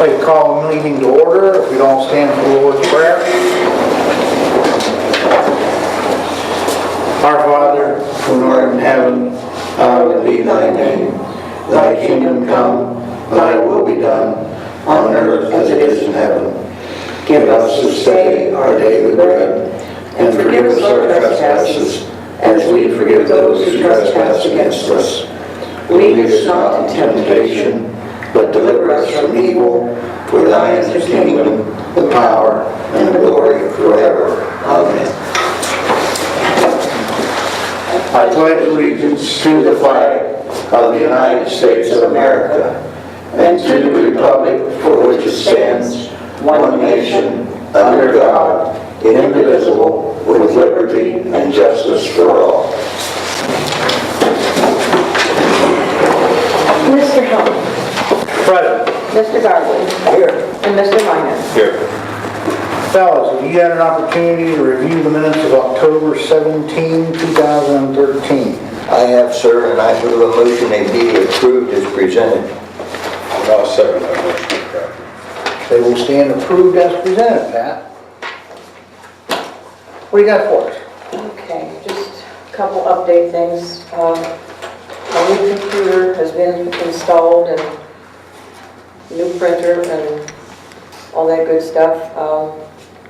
like to call a meeting to order. If we don't stand for the Lord's Prayer. Our Father, who art in heaven, hallowed be thy name. Thy kingdom come, thy will be done, on earth as it is in heaven. Give us this day our daily bread, and forgive us our trespasses, as we forgive those who trespass against us. Lead us not into temptation, but deliver us from evil. For thine is the kingdom, the power, and the glory forever. Amen. I pledge allegiance to the flag of the United States of America and to the republic for which it stands, one nation, under God, indivisible, with liberty and justice for all. Mr. Hill. Present. Mr. Garwood. Here. And Mr. Minor. Here. Fellas, have you had an opportunity to review the minutes of October 17, 2013? I have, sir, and I move a motion they be approved as presented. I'll second that motion. They will stand approved as presented, Pat. What do you got for us? Okay, just a couple update things. Our new computer has been installed and new printer and all that good stuff.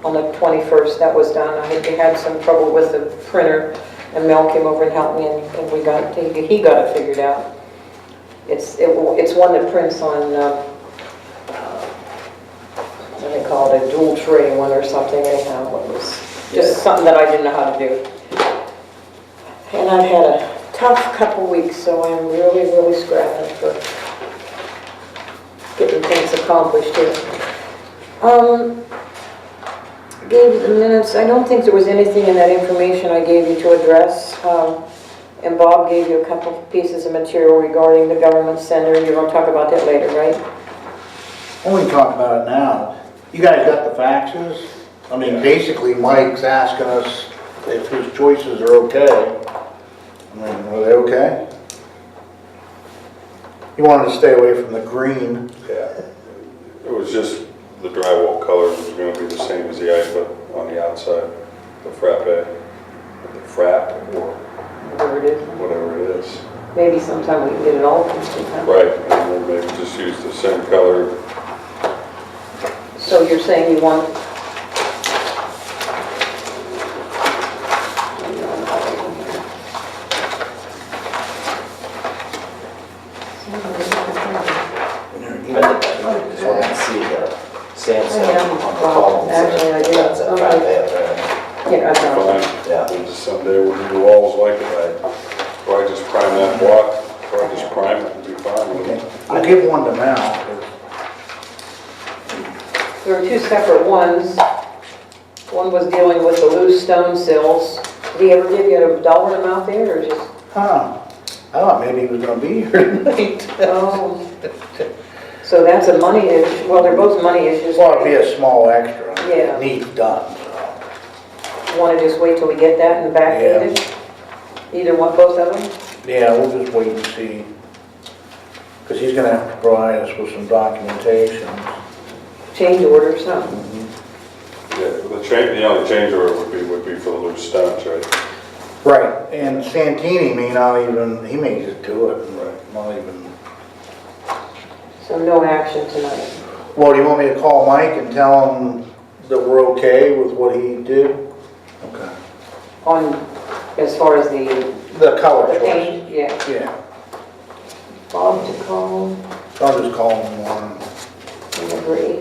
On the 21st, that was done. I had some trouble with the printer, and Mel came over and helped me, and he got it figured out. It's one that prints on what do they call it, a dual tray one or something. Anyhow, it was just something that I didn't know how to do. And I've had a tough couple weeks, so I'm really scrapping for getting things accomplished here. Gave you the minutes. I don't think there was anything in that information I gave you to address. And Bob gave you a couple of pieces of material regarding the government center. You're going to talk about that later, right? Well, we can talk about it now. You guys got the faxes? I mean, basically Mike's asking us if his choices are okay. I mean, are they okay? He wanted to stay away from the green. Yeah. It was just the drywall color was going to be the same as the iPad on the outside, the frappe, or Whatever it is. whatever it is. Maybe sometime we can get it all sometime. Right, and then maybe just use the same color. So you're saying you want... Actually, I do. That's a frappe there. Yeah, I got it. Fine. Yeah. And just someday we'll do the walls like it. Or I just prime that block, or I just prime it and be fine with it. I'll give one to Mal. There were two separate ones. One was dealing with the loose stone sills. Did he ever give you a dollar amount there, or just... Huh. I thought maybe he was going to be here tonight. Oh. So that's a money issue. Well, they're both money issues. Well, it'd be a small extra. Yeah. Needs done, so. Want to just wait till we get that and backdate it? Either one, both of them? Yeah, we'll just wait and see. Because he's going to have to provide us with some documentation. Change order or something. Yeah, the only change order would be for the loose stones, right? Right, and Santini may not even, he may just do it, and not even. So no action tonight. Well, do you want me to call Mike and tell him that we're okay with what he did? Okay. On, as far as the The color choice. paint? Yeah. Yeah, Bob to call so I'll just call him in the morning. and agree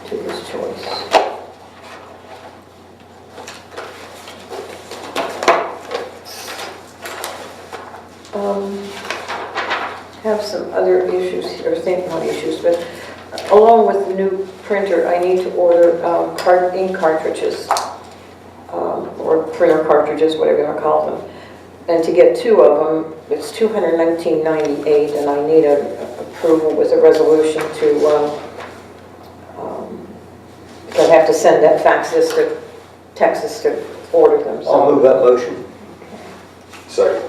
to his choice. Have some other issues here, not issues, but along with the new printer, I need to order ink cartridges, or printer cartridges, whatever you want to call them. And to get two of them, it's $219.98, and I need an approval with a resolution to, because I have to send that faxes to Texas to order them. So. I'll move that motion. Second.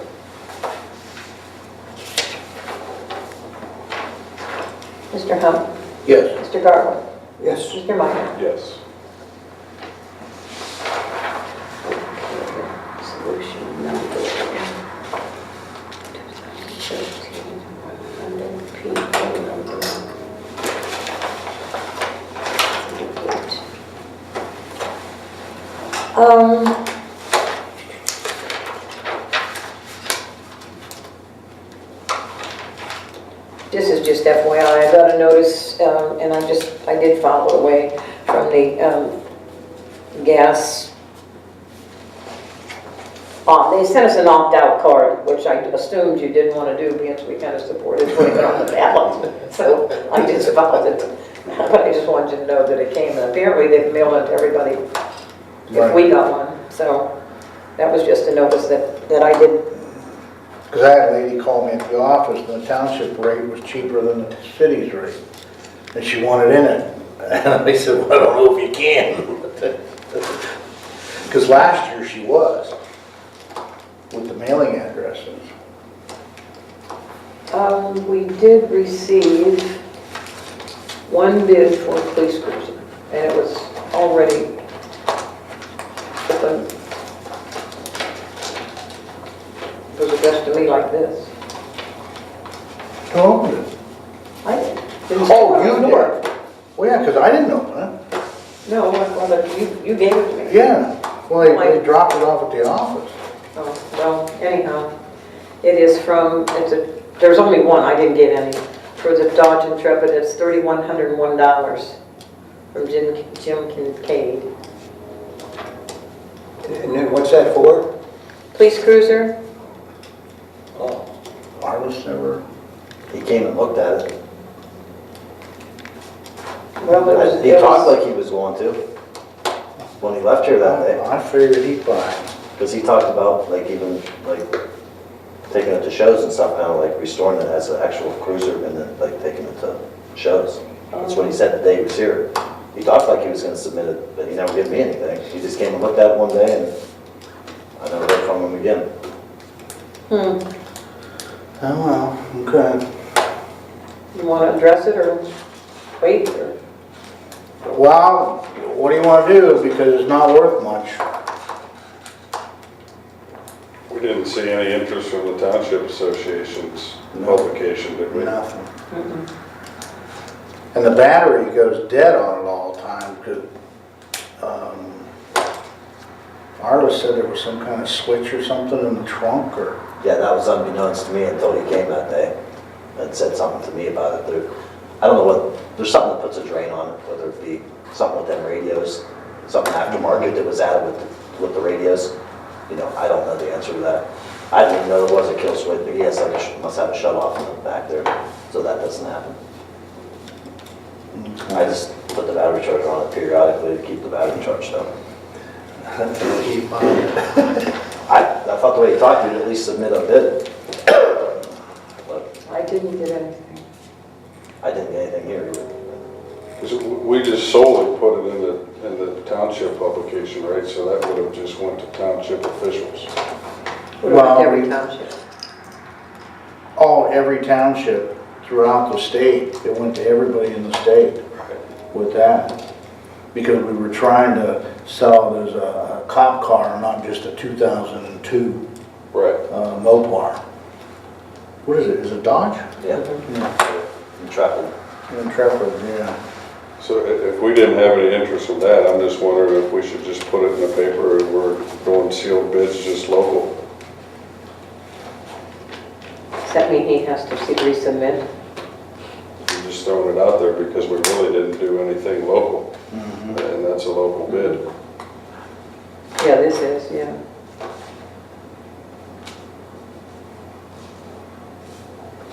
Mr. Hunt? Yes. Mr. Garland? Yes. Mr. Meyer? Yes. Resolution number 2013-100 PO number. This is just FYI, I got a notice, and I did file it away from the gas. They sent us an opt-out card, which I assumed you didn't want to do because we kind of supported putting it on the ballot. So I just filed it. But I just wanted you to know that it came, and apparently they've mailed it to everybody if we got one. So that was just a notice that I did. Because I had a lady call me at the office, and the township rate was cheaper than the city's rate. And she wanted in it. And I said, well, I don't know if you can. Because last year she was, with the mailing addresses. We did receive one bid for a police cruiser, and it was already open. It was addressed to me like this. Who opened it? I didn't. Oh, you did? Well, yeah, because I didn't open it. No, well, you gave it to me. Yeah, well, they dropped it off at the office. Oh, well, anyhow, it is from, there's only one, I didn't get any. For the Dodge Intrepid, it's $3,101 from Jim Kincaid. And then what's that for? Police cruiser? Oh, Arliss never, he came and looked at it. Well, He talked like he was going to when he left here that day. I figured he'd buy it. Because he talked about like even like taking it to shows and stuff, kind of like restoring it as an actual cruiser and then like taking it to shows. That's what he said the day he was here. He talked like he was going to submit it, but he never gave me anything. He just came and looked at it one day and I never heard from him again. Oh, well, okay. You want to address it or wait? Or? Well, what do you want to do? Because it's not worth much. We didn't see any interest from the Township Association's publication, did we? Nothing. And the battery goes dead on it all the time because Arliss said there was some kind of switch or something in the trunk or... Yeah, that was unbeknownst to me until he came that day and said something to me about it. I don't know what, there's something that puts a drain on it, whether it be something with them radios, something aftermarket that was added with the radios. You know, I don't know the answer to that. I didn't even know there was a kill switch, but he has like must have a shut off in the back there, so that doesn't happen. I just put the battery charger on it periodically to keep the battery charged up. I thought the way he talked, you'd at least submit a bid. But I didn't get anything. I didn't get anything here either. 'Cause we just solely put it in the township publication, right? So that would have just went to township officials. Well, Every township. Every township throughout the state. It went to everybody in the state with that. Because we were trying to sell it as a cop car, not just a 2002 Right. Mopar. What is it? Is it Dodge? Yeah, Intrepid. Intrepid, yeah. So if we didn't have any interest in that, I'm just wondering if we should just put it in the paper and we're going sealed bids just local. Does that mean he has to resubmit? We're just throwing it out there because we really didn't do anything local. And that's a local bid. Yeah, this is, yeah.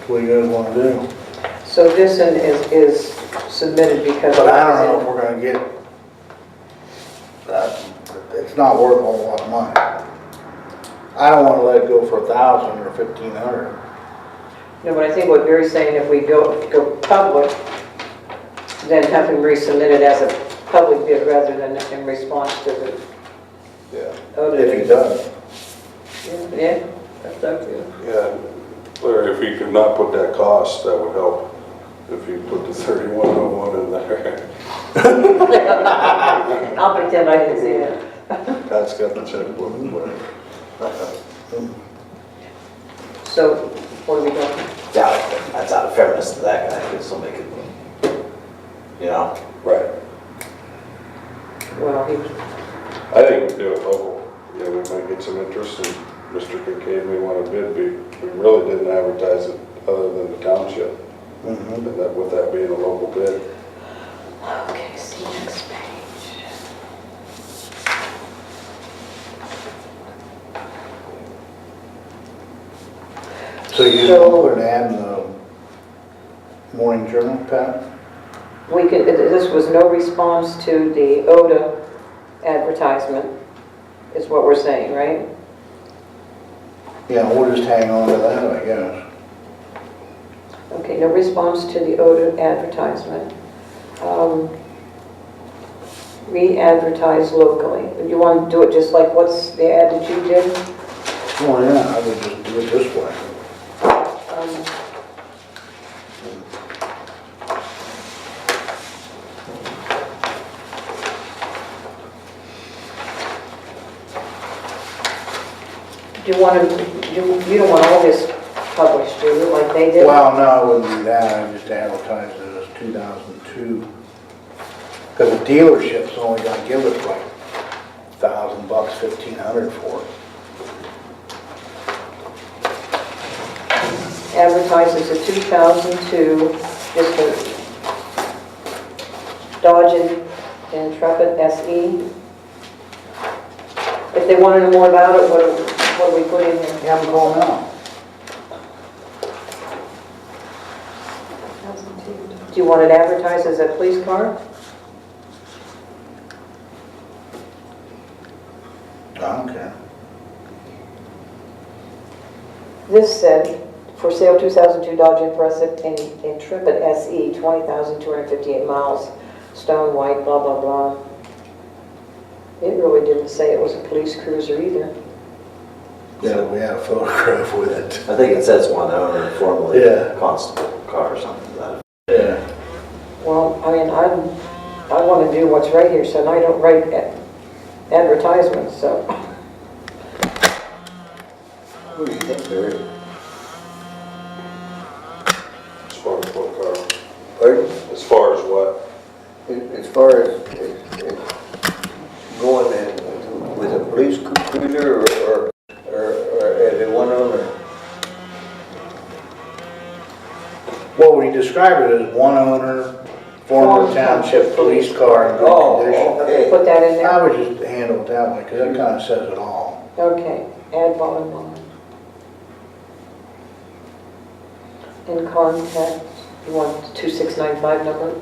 What do you guys want to do? So this one is submitted because... But I don't know if we're gonna get, it's not worth a whole lot of money. I don't wanna let it go for 1,000 or 1,500. No, but I think what Gary's saying, if we go public, then have him resubmit it as a public bid rather than in response to the... Yeah. If he does. Yeah, that's up to you. Yeah, Larry, if you could not put that cost, that would help. if you put the 3101 in there. I'll pretend I didn't see that. Pat's got the checkbook, whatever. So, what are we doing? Yeah, that's out of fairness to that guy, because somebody could, you know, Right. Well, I think we do it local. Yeah, we might get some interest, and Mr. Kincaid may want to bid. We really didn't advertise it other than the township, and that, with that being a local bid. okay, see next page. So you just want to put an ad in the morning journal, Pat? We could, this was no response to the ODA advertisement, is what we're saying, right? Yeah, we'll just hang on to that, I guess. Okay, no response to the ODA advertisement. Re-advertise locally. You want to do it just like what's the ad that you did? Oh, yeah, I would just do it this way. Um, Do you want to, you don't want all this published, do you, like they did? Well, no, I wouldn't do that, I just advertise it as 2002. Because the dealership's only gonna give us like $1,000, $1,500 for it. Advertises a 2002, just a Dodge Intrepid SE. If they want to know more about it, what do we put in there? Have them call now. Do you want it advertised as a police car? I don't care. This said, for sale 2002 Dodge Intrepid SE, 20,258 miles, stone white, blah, blah, blah. It really didn't say it was a police cruiser either. Yeah, we had a photograph with it. I think it says one owner, formerly Yeah. constable car or something like that. Yeah. Well, I mean, I want to do what's right here, so I don't write advertisements, so. Who do you think, Barry? As far as what car? Pardon? As far as what? As far as going in with a police cruiser or as a one owner? Well, we describe it as one owner, former township police car in good condition. Okay. Put that in I there? would just handle it that way, because that kind of says it all. Okay, add bottom line. In contact, you want the 2695 number?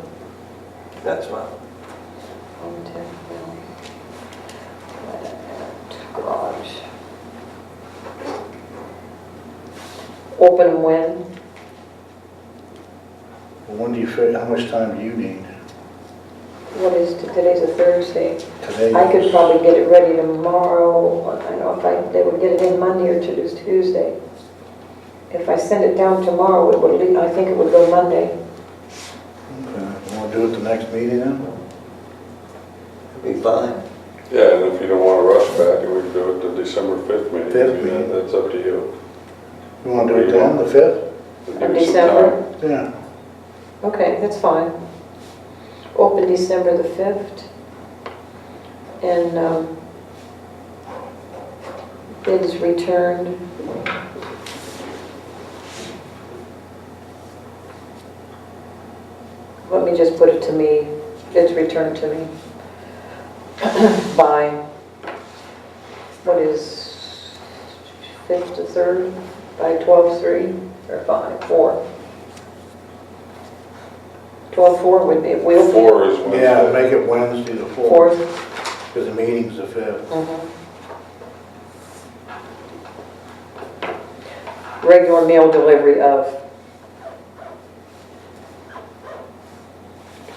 That's fine. Contact, garage. Open when? When do you figure, how much time do you need? What is, today's a Thursday. Today? I could probably get it ready tomorrow. I don't know if they would get it in Monday or Tuesday. If I send it down tomorrow, it would, I think it would go Monday. Okay, you want to do it the next meeting then? Be fine. Yeah, and if you don't want to rush back, we can do it the December 5th meeting. Fifth I mean, meeting. That's up to you. You want to do it then, the 5th? We'll Of give you some December? time. Yeah. Okay, that's fine. Open December the 5th. And bids returned. Let me just put it to me, bids returned to me by, what is 5th to 3rd, by 12/3, or 4. 12/4 would be, if we open 4 is Wednesday. Yeah, make it Wednesday the 4th, 4th. because the meeting's the 5th. Regular mail delivery of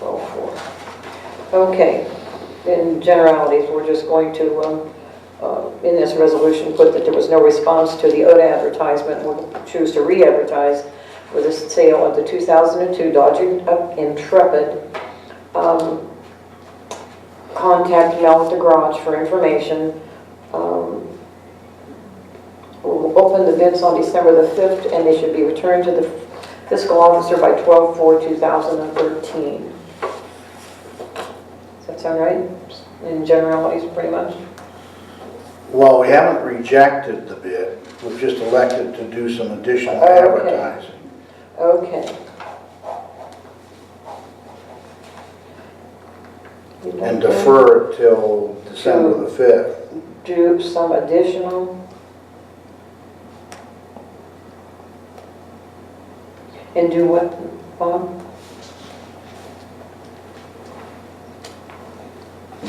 12/4. Okay, in generalities, we're just going to, in this resolution, put that there was no response to the ODA advertisement. We'll choose to re-advertise for the sale of the 2002 Dodge Intrepid. Contact Mel at the garage for information. We'll open the bids on December the 5th, and they should be returned to the fiscal officer by 12/4/2013. Does that sound right? In generalities, pretty much? Well, we haven't rejected the bid, we've just elected to do some additional Okay. advertising. Okay. And defer it till December the 5th. Do some additional. And do what, Bob?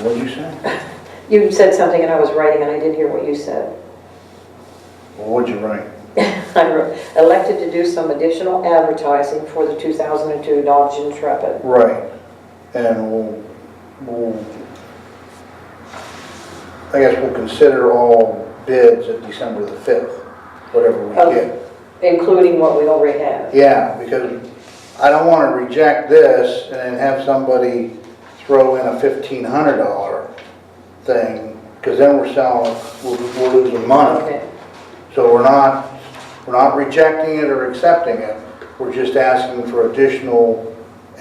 What'd you say? You said something and I was writing and I didn't hear what you said. Well, what'd you write? I wrote, elected to do some additional advertising for the 2002 Dodge Intrepid. Right, and I guess we'll consider all bids at December the 5th, whatever we Okay. get. Including what we already have. Yeah, because I don't want to reject this and then have somebody throw in a $1,500 thing, because then we're selling, we're losing money. Okay. So we're not rejecting it or accepting it, we're just asking for additional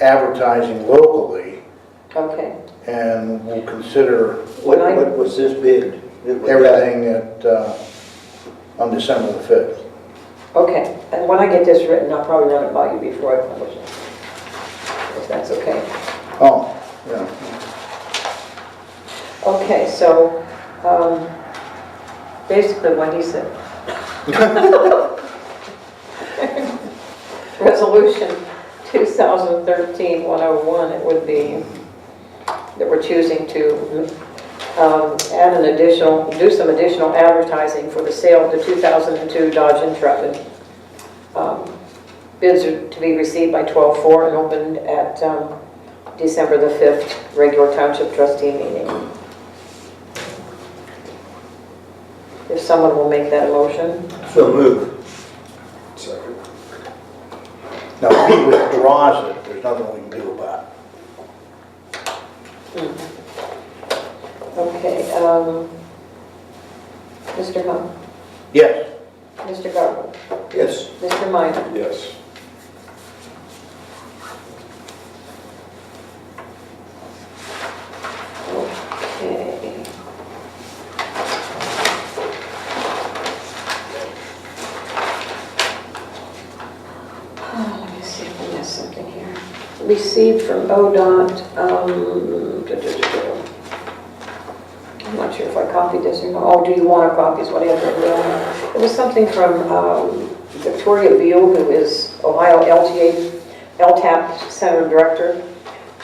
advertising locally, Okay. and we'll consider What was this bid? everything on December the 5th. Okay. And when I get this written, I'll probably run it by you before I publish it. If that's okay. Oh, yeah. Okay, so, basically what he said. Resolution 2013-101, it would be that we're choosing to add an additional, do some additional advertising for the sale of the 2002 Dodge Intrepid. Bids are to be received by 12/4 and opened at December the 5th, regular Township Trustee meeting. If someone will make that a motion. So move. Second. Now, if he withdraws it, there's nothing we can do about it. Okay, Mr. Hunt, Yes. Mr. Garber, Yes. Mr. Minor. Yes. Okay. Let me see if I missed something here. Received from ODOT, I'm not sure if I copied this or not. Oh, do you want a copy is what I have written down. It was something from Victoria Beal, who is Ohio LTAP Center Director.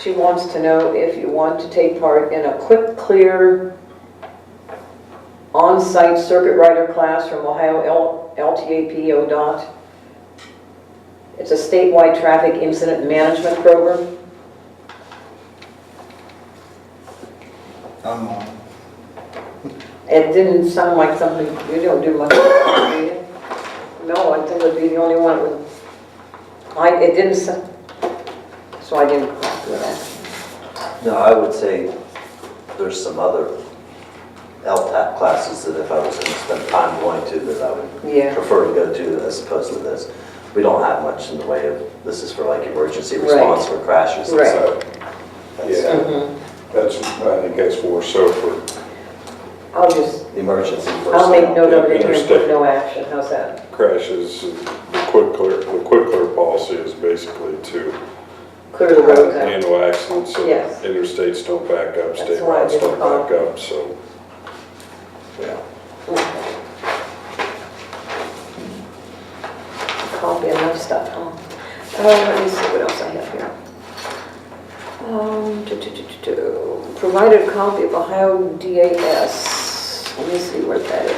She wants to know if you want to take part in a quick, clear, on-site circuit rider class from Ohio LTAP ODOT. It's a statewide traffic incident management program. It didn't sound like something, you don't do much, do you? No, I think it'd be the only one with, it didn't, so I didn't do that. No, I would say there's some other LTAP classes that if I was going to spend time going to, that I would Yeah. prefer to go to as opposed to this. We don't have much in the way of, this is for like emergency response for crashes and Right. stuff. That's, Yeah. Mhm. That's, I think that's more so for I'll just, emergency I'll make personnel. note of it here and put Interstate. no action, how's that? crashes. The quick clear policy is basically to Clear the road out. handle accidents so Yes. interstates don't back up, state That's why I routes didn't don't call. back up, so. Yeah. Copy enough stuff, huh? Let me see what else I have here. Provided a copy of Ohio DAS. Let me see where that is.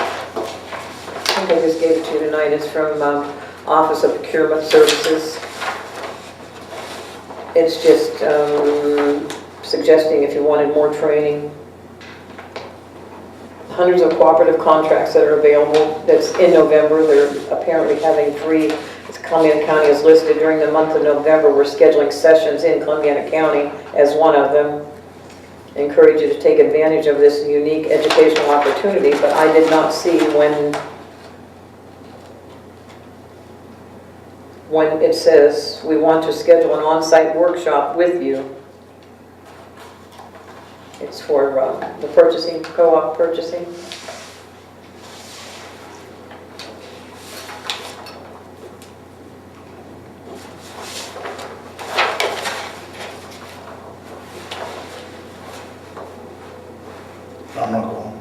I think I just gave it to you tonight. It's from Office of Procurement Services. It's just suggesting if you wanted more training. hundreds of cooperative contracts that are available. That's in November. They're apparently having 3. Columbiana County is listed during the month of November. We're scheduling sessions in Columbiana County as one of them. I encourage you to take advantage of this unique educational opportunity, but I did not see when it says we want to schedule an on-site workshop with you. It's for the purchasing, co-op purchasing. I'm not going.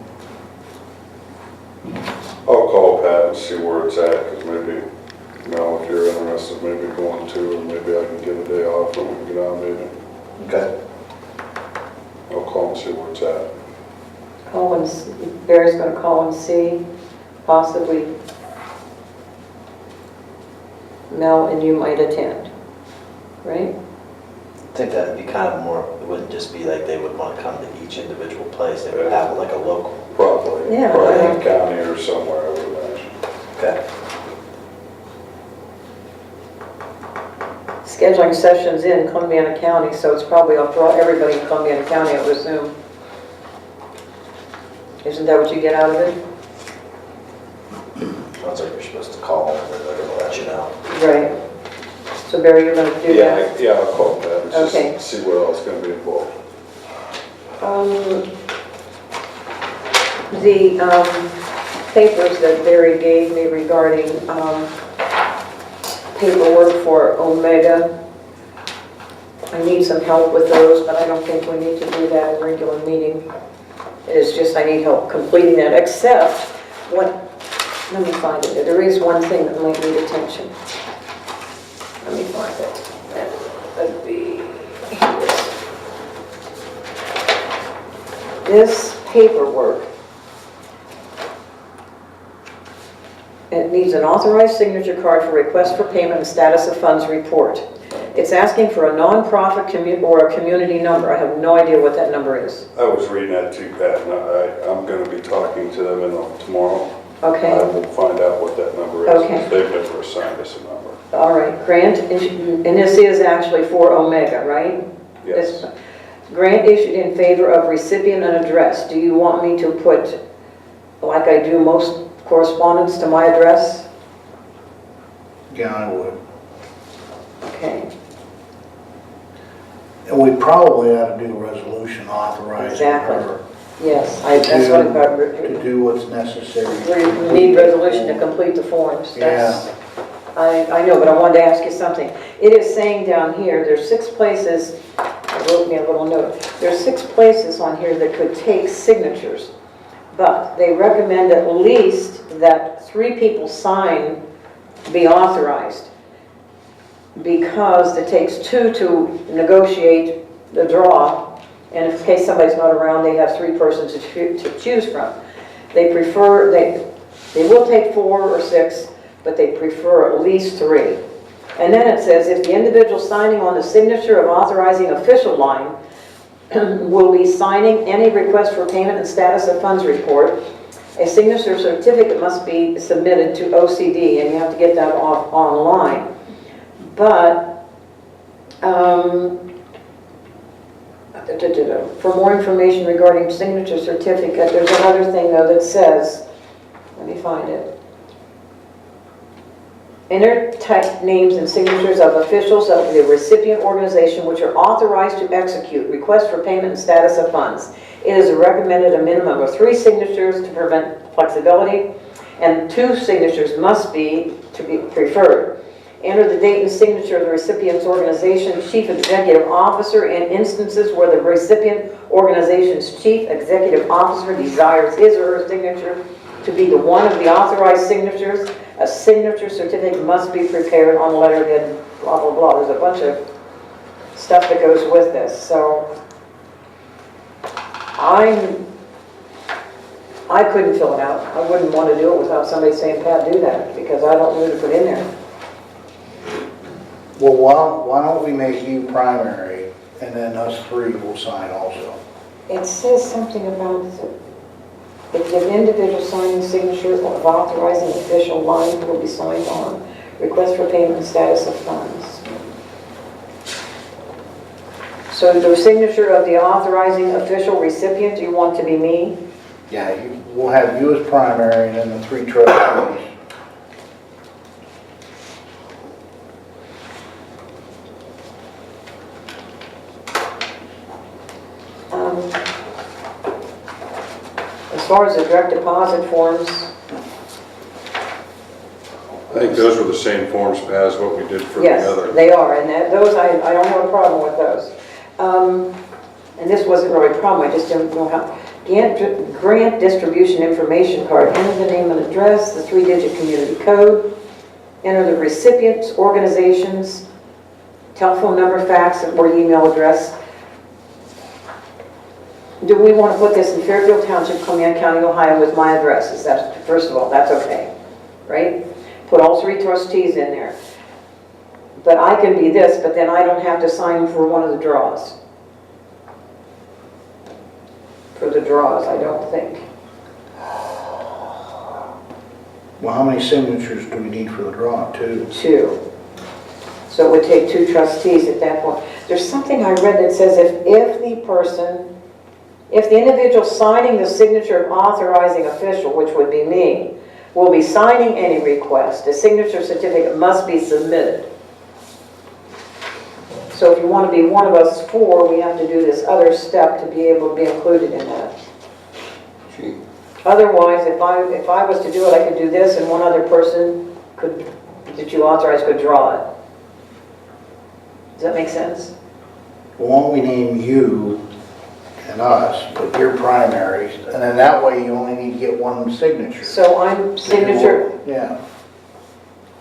I'll call Pat and see where it's at, because maybe, Mel, if you're interested, maybe going to, and maybe I can get a day off and we can get on maybe. Okay. I'll call and see where it's at. Barry's going to call and see, possibly Mel and you might attend, right? I think that'd be kind of more, it wouldn't just be like they would want to come to each individual place, they would have like a local. Probably. Yeah. Probably in the county or somewhere, I would imagine. Okay. Scheduling sessions in Columbiana County, so it's probably up for everybody in Columbiana County, I would assume. Isn't that what you get out of it? Sounds like you're supposed to call them and then they're gonna let you know. Right. So Barry, you're going to do that? Yeah, I'll call Pat and Okay. just see what else is going to be involved. The papers that Barry gave me regarding paperwork for Omega, I need some help with those, but I don't think we need to do that in regular meeting. It is just I need help completing that, except let me find it. There is one thing that might need attention. Let me find it. That would be this paperwork. It needs an authorized signature card for request for payment and status of funds report. It's asking for a nonprofit or a community number. I have no idea what that number is. I was reading that too, Pat, and I'm going to be talking to them tomorrow. Okay. I will find out what that number is. Okay. They've never assigned us a number. All right. Grant, and this is actually for Omega, right? Yes. This grant issued in favor of recipient and address. Do you want me to put, like I do most correspondence, to my address? Yeah, I would. Okay. And we probably ought to do a resolution authorizing Exactly. her Yes, that's what I got. to do what's necessary. We need resolution to complete the forms. That's- Yeah. I know, but I wanted to ask you something. It is saying down here, there's 6 places, I wrote me a little note, there's 6 places on here that could take signatures, but they recommend at least that 3 people sign be authorized, because it takes 2 to negotiate the draw, and in case somebody's not around, they have 3 persons to choose from. They prefer, they will take 4 or 6, but they prefer at least 3. And then it says, if the individual signing on the signature of authorizing official line will be signing any request for payment and status of funds report, a signature certificate must be submitted to OCD, and you have to get that off online. But for more information regarding signature certificate, there's another thing though that says, let me find it. Enter type names and signatures of officials of the recipient organization which are authorized to execute requests for payment and status of funds. It is recommended a minimum of 3 signatures to prevent flexibility, and 2 signatures must be preferred. Enter the date and signature of the recipient's organization, chief executive officer, in instances where the recipient organization's chief executive officer desires his or her signature to be the one of the authorized signatures. A signature certificate must be prepared on letterhead, blah, blah, blah. There's a bunch of stuff that goes with this. So I couldn't fill it out. I wouldn't want to do it without somebody saying, Pat, do that, because I don't know who to put in there. Well, why don't we make you primary, and then us 3 will sign also. It says something about, If the individual signing signature of authorizing official line will be signed on. Request for payment and status of funds. So the signature of the authorizing official recipient, you want to be me? Yeah, we'll have you as primary and then the 3 trustees. As far as the direct deposit forms, I think those were the same forms as what we did for the yes, other. they are, and those, I don't have a problem with those. And this wasn't really a problem, I just didn't know how. Grant distribution information card, enter the name and address, the 3-digit community code, enter the recipient's organizations, telephone number, fax, or email address. Do we want to put this in Fairfield Township, Columbia County, Ohio with my address? Is that, first of all, that's okay, right? Put all 3 trustees in there. But I can be this, but then I don't have to sign for one of the draws. For the draws, I don't think. Well, how many signatures do we need for the draw? 2. 2. So it would take 2 trustees at that point. There's something I read that says if the individual signing the signature of authorizing official, which would be me, will be signing any request, a signature certificate must be submitted. So if you want to be one of us 4, we have to do this other step to be able to be included in that. Gee. Otherwise, if I was to do it, I could do this and one other person could, that you authorize, could draw it. Does that make sense? Well, why don't we name you and us, but you're primaries, and then that way you only need to get 1 signature. So I'm signature, Yeah.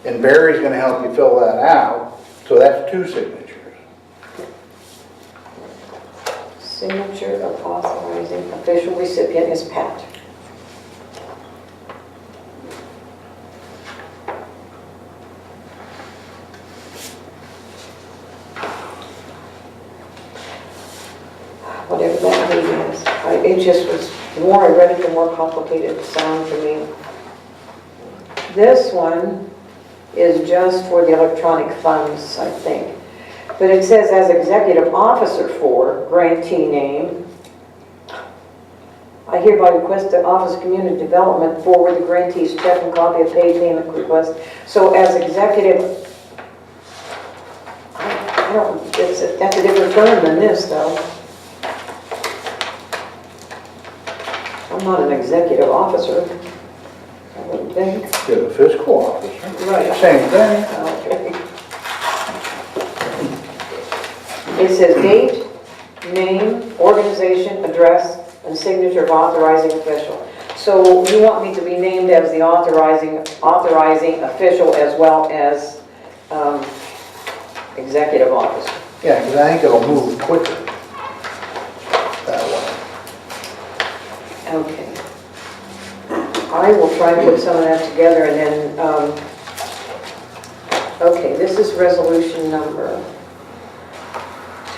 And Barry's gonna help you fill that out, so that's 2 signatures. signature of authorizing official recipient is Pat. Whatever that name is. It just was, the more I read it, the more complicated it sounded to me. This one is just for the electronic funds, I think. But it says as executive officer for grantee name, I hereby request the Office of Community Development forward the grantee's check and copy of paid payment request. So as executive, I don't, that's a different term than this though. I'm not an executive officer, I wouldn't think. You're the fiscal officer. Right. Same thing. Okay. It says date, name, organization, address, and signature of authorizing official. So you want me to be named as the authorizing official as well as executive officer. Yeah, because I think it'll move quicker that way. Okay. I will try to put some of that together and then, okay, this is resolution number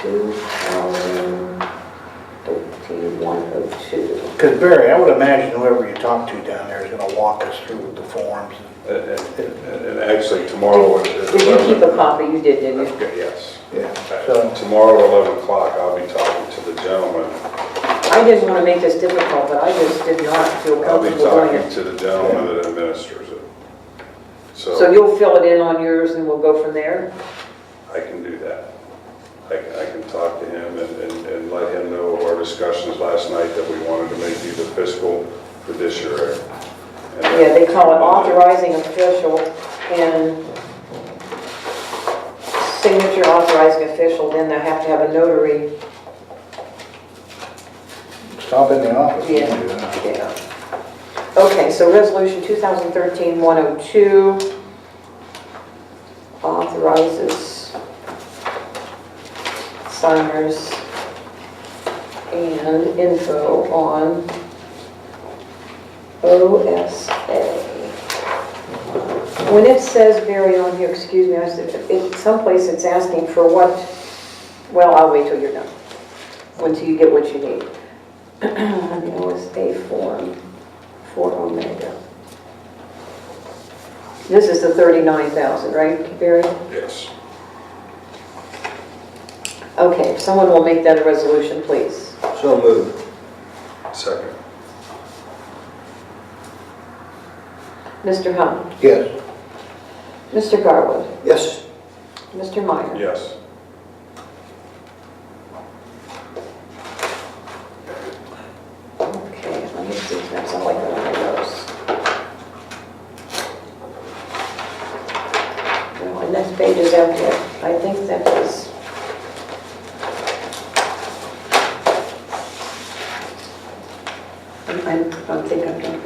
2013-102. Because Barry, I would imagine whoever you talk to down there is gonna walk us through the forms. And actually tomorrow at Did you keep a 11. copy? You did, didn't you? Okay, yes. Yeah, so, Tomorrow at 11 o'clock, I'll be talking to the gentleman. I didn't want to make this difficult, but I just did not feel I'll be comfortable doing talking it. to the gentleman that administers it. So you'll fill it in on yours and we'll go from there? I can do that. I can talk to him and let him know of our discussions last night that we wanted to make you the fiscal fiduciary. And then- Yeah, they call it authorizing official and signature authorizing official, then they have to have a notary. stop in the office. Yeah. and do that. Yeah. Okay, so resolution 2013-102 authorizes signers and info on OSA. When it says, Barry, on here, excuse me, I said, someplace it's asking for what, well, I'll wait till you're done, until you get what you need. The OSA form. This is the 39,000, right, Barry? Yes. Okay, if someone will make that a resolution, please. So moved. Second. Mr. Hunt, Yes. Mr. Garwood, Yes. Mr. Meyer. Yes. Okay, let me see, that's all I got on those. Well, the next page is empty. I think that is. I think I'm done.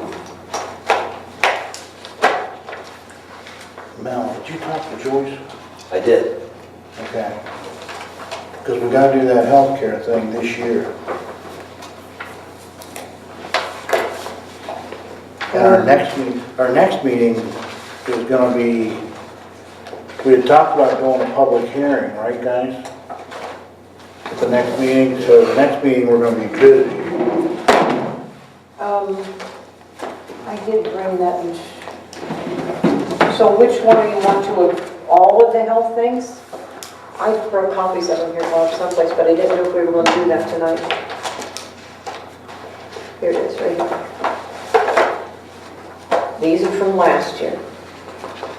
Mel, did you talk to Joyce? I did. Okay. Because we gotta do that healthcare thing this year. And our next meeting is gonna be, we had talked about doing a public hearing, right, guys? At the next meeting, so the next meeting, we're gonna be busy. I did bring that in. So which one do you want to, all of the health things? I brought copies of them here, Bob, someplace, but I didn't know if we were going to do that tonight. Here it is, right here. These are from last year.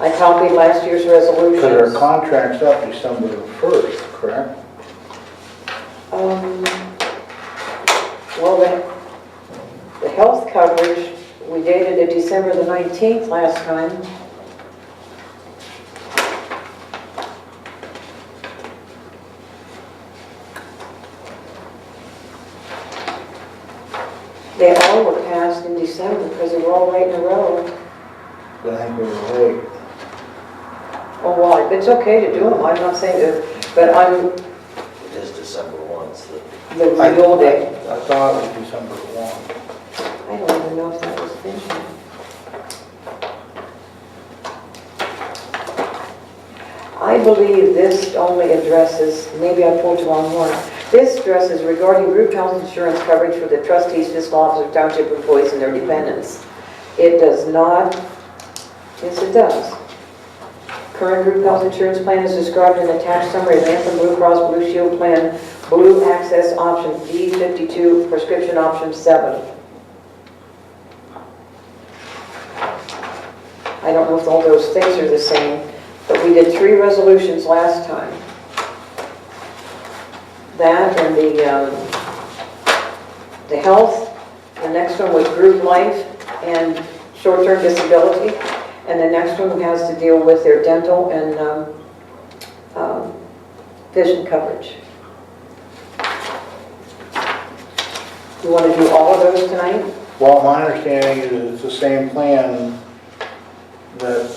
I copied last year's resolutions. Because our contract's up December 1st, correct? Well, the health coverage, we dated it December the 19th last time. They all were passed in December because they were all right in a row. But I think we were late. Oh, well, it's okay to do them, I'm not saying that, but It is December 1, so the renewal date. I thought it was December 1. I don't even know if that was finished. I believe this only addresses, maybe I pulled the wrong one. This addresses regarding group health insurance coverage for the trustees, fiscal officers, township employees, and their dependents. It does not, yes it does. Current group health insurance plan is described in the attached summary of Anthem Blue Cross Blue Shield Plan, Blue Access Option D52, Prescription Option 7. I don't know if all those things are the same, but we did 3 resolutions last time. That and the health, the next one was group life and short-term disability, and the next one has to deal with their dental and vision coverage. You want to do all of those tonight? Well, my understanding is it's the same plan that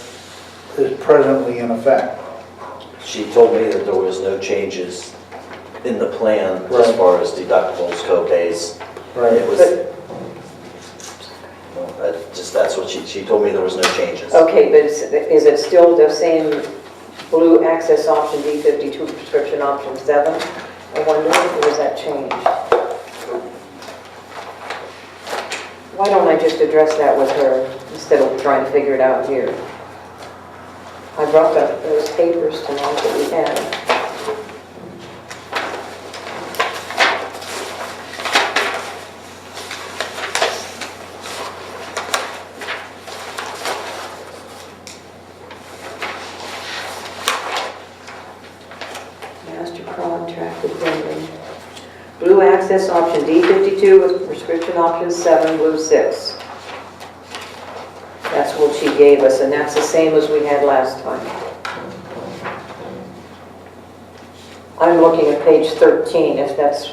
is presently in effect. she told me that there was no changes in the plan as Right. far as deductibles, co-pays. Right. It was, But- that's what she told me, there was no changes. Okay, but is it still the same blue access option D52, prescription option 7? I wonder, or was that changed? Why don't I just address that with her instead of trying to figure it out here? I brought those papers tonight that we had. Master contract addendum. Blue access option D52 with prescription option 7, blue 6. That's what she gave us, and that's the same as we had last time. I'm looking at page 13, if that's...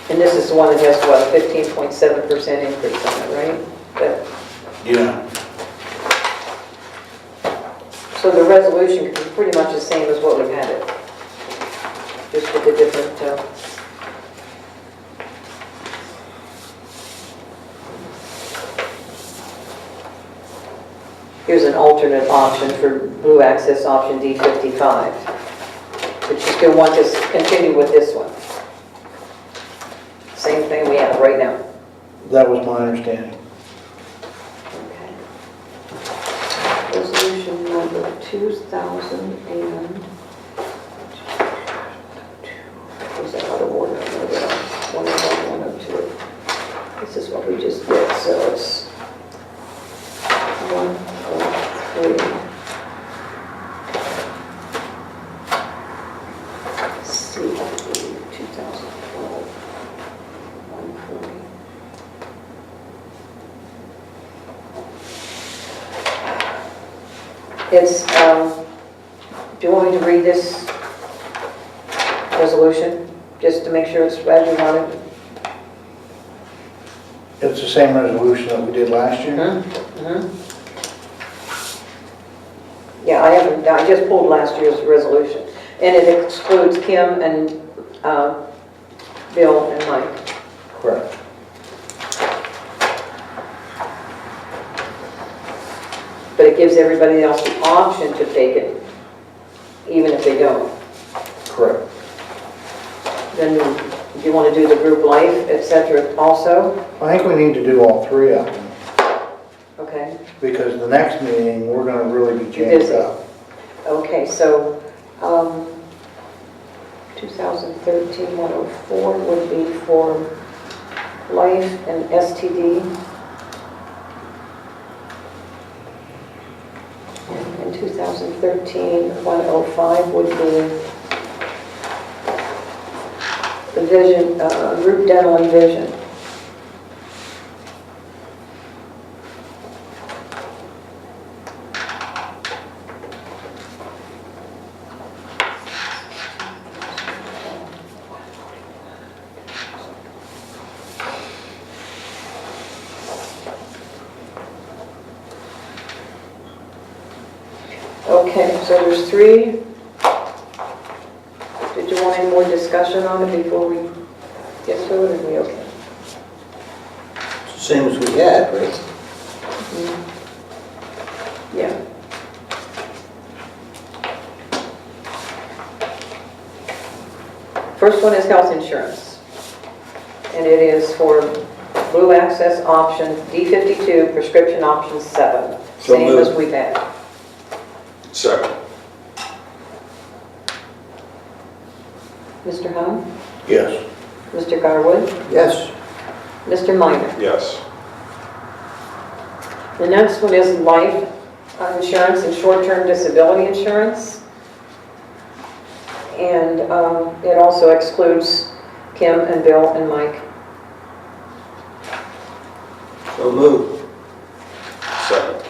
And this is the one that has, what, 15.7% increase on it, right? But- Yeah. So the resolution is pretty much the same as what we had it, just with the different, here's an alternate option for blue access option D55. But you still want to continue with this one. Same thing we have right now. That was my understanding. number 2000 and... Was that out of order? No, they're 101, 102. This is what we just did, so it's 103. C, 2012, 140. It's, do you want me to read this resolution, just to make sure it's as you want it? It's the same resolution that we did last year? Yeah, I just pulled last year's resolution, and it excludes Kim and Bill and Mike. Correct. But it gives everybody else the option to take it, even if they don't. Correct. Then do you want to do the group life, etc. also? I think we need to do all three of them, Okay. because the next meeting, we're gonna really be Busy. jammed up. Okay, so 2013-104 would be for life and STD. And 2013-105 would be the vision, group dental and vision. Okay, so there's three. Did you want any more discussion on it before we get to it, or are we okay? It's the same as we had, right? Yeah. First one is health insurance. And it is for Blue Access option D52, prescription option 7. So Same moved. as we've had. Second. Mr. Hunt? Yes. Mr. Garwood? Yes. Mr. Minor? Yes. The next one is life insurance and short-term disability insurance. And it also excludes Kim and Bill and Mike. So moved. Second.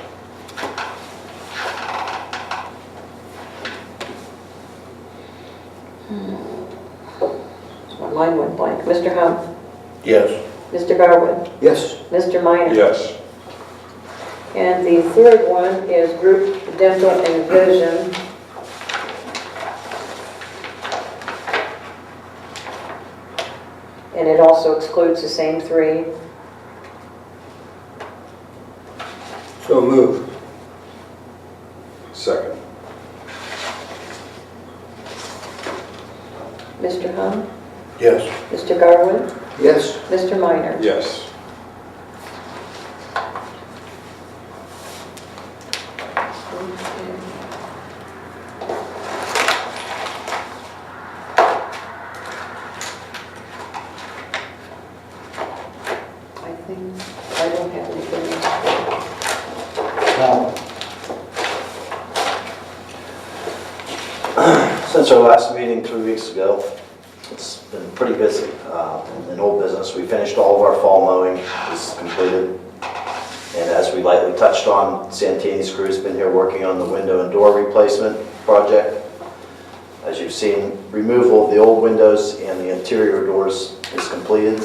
My mind went blank. Mr. Hunt? Yes. Mr. Garwood? Yes. Mr. Minor? Yes. And the third one is group dental and vision. And it also excludes the same three. So moved. Second. Mr. Hunt? Yes. Mr. Garwood? Yes. Mr. Minor? Yes. I think I don't have anything else. Now, Since our last meeting 3 weeks ago, it's been pretty busy in old business. We finished all of our fall mowing, is completed. And as we lightly touched on, Santini's crew's been here working on the window and door replacement project. As you've seen, removal of the old windows and the interior doors is completed.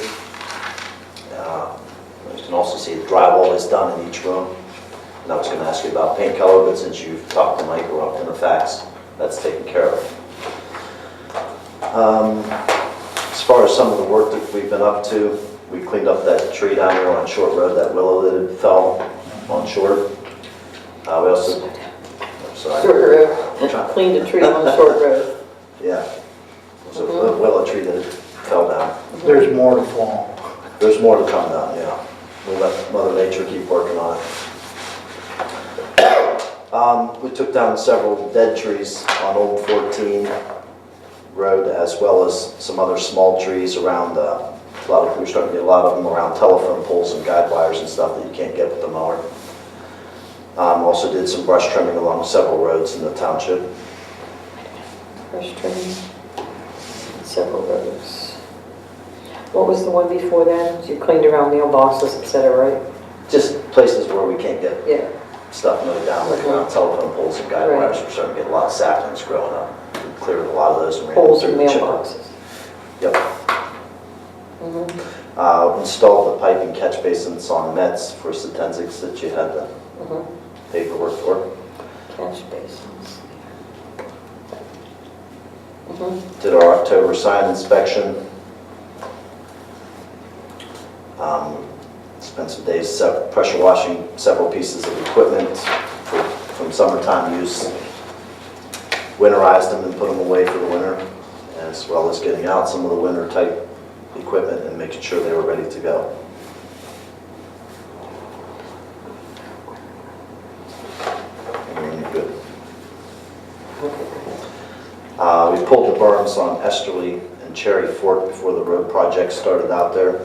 You can also see the drywall is done in each room. And I was going to ask you about paint color, but since you've talked to Mike or up in the facts, that's taken care of. As far as some of the work that we've been up to, we cleaned up that tree down here on Short Road, that willow that had fell on Short. We also, sorry. Short Road. Cleaned a tree on the Short Road. Yeah. It was a willow tree that fell down. there's more to fall. There's more to come down, yeah. We'll let Mother Nature keep working on it. We took down several dead trees on Old 14 Road, as well as some other small trees around, we're starting to get a lot of them around telephone poles and guide wires and stuff that you can't get with the mower. Also did some brush trimming along several roads in the township. Brush trimming, several roads. What was the one before that? You cleaned around mailboxes, et cetera, right? Just places where we can't get Yeah. stuff mowed down, like around telephone poles and guide Right. wires. We're starting to get a lot of saplings growing up. We cleared a lot of those and ran Poles through and the chipper. mailboxes. Yep. Installed the pipe and catch basins on Mets for Satenzics that you had the paperwork for. Catch basins. Did our October sign inspection. Spent some days pressure washing several pieces of equipment from summertime use. Winterized them and put them away for the winter, as well as getting out some of the winter type equipment and making sure they were ready to go. Really good. We pulled the berms on Esterly and Cherry Fork before the road project started out there.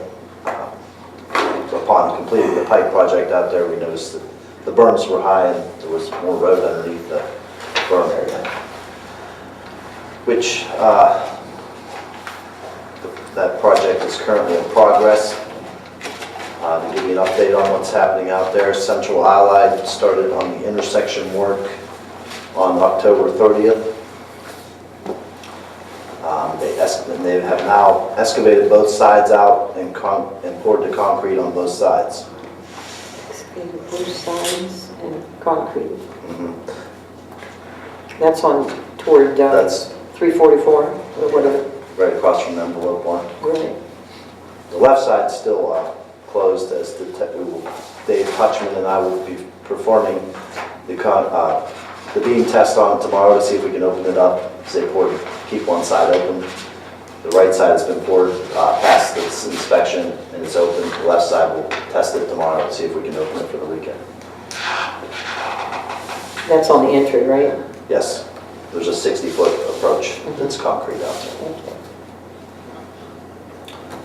Upon completing the pipe project out there, we noticed that the berms were high and there was more road underneath the berm area, which that project is currently in progress. To give you an update on what's happening out there, Central Allied started on the intersection work on October 30th. They have now excavated both sides out and poured the concrete on both sides. Excavated both sides and concrete. That's on toward That's 344 or whatever. right across from the envelope one. Right. The left side's still closed, as Dave Hutchman and I will be performing the beam test on it tomorrow to see if we can open it up. They keep one side open. The right side has been poured past this inspection and it's open. The left side will test it tomorrow to see if we can open it for the weekend. That's on the entry, right? Yes, there's a 60-foot approach that's concrete out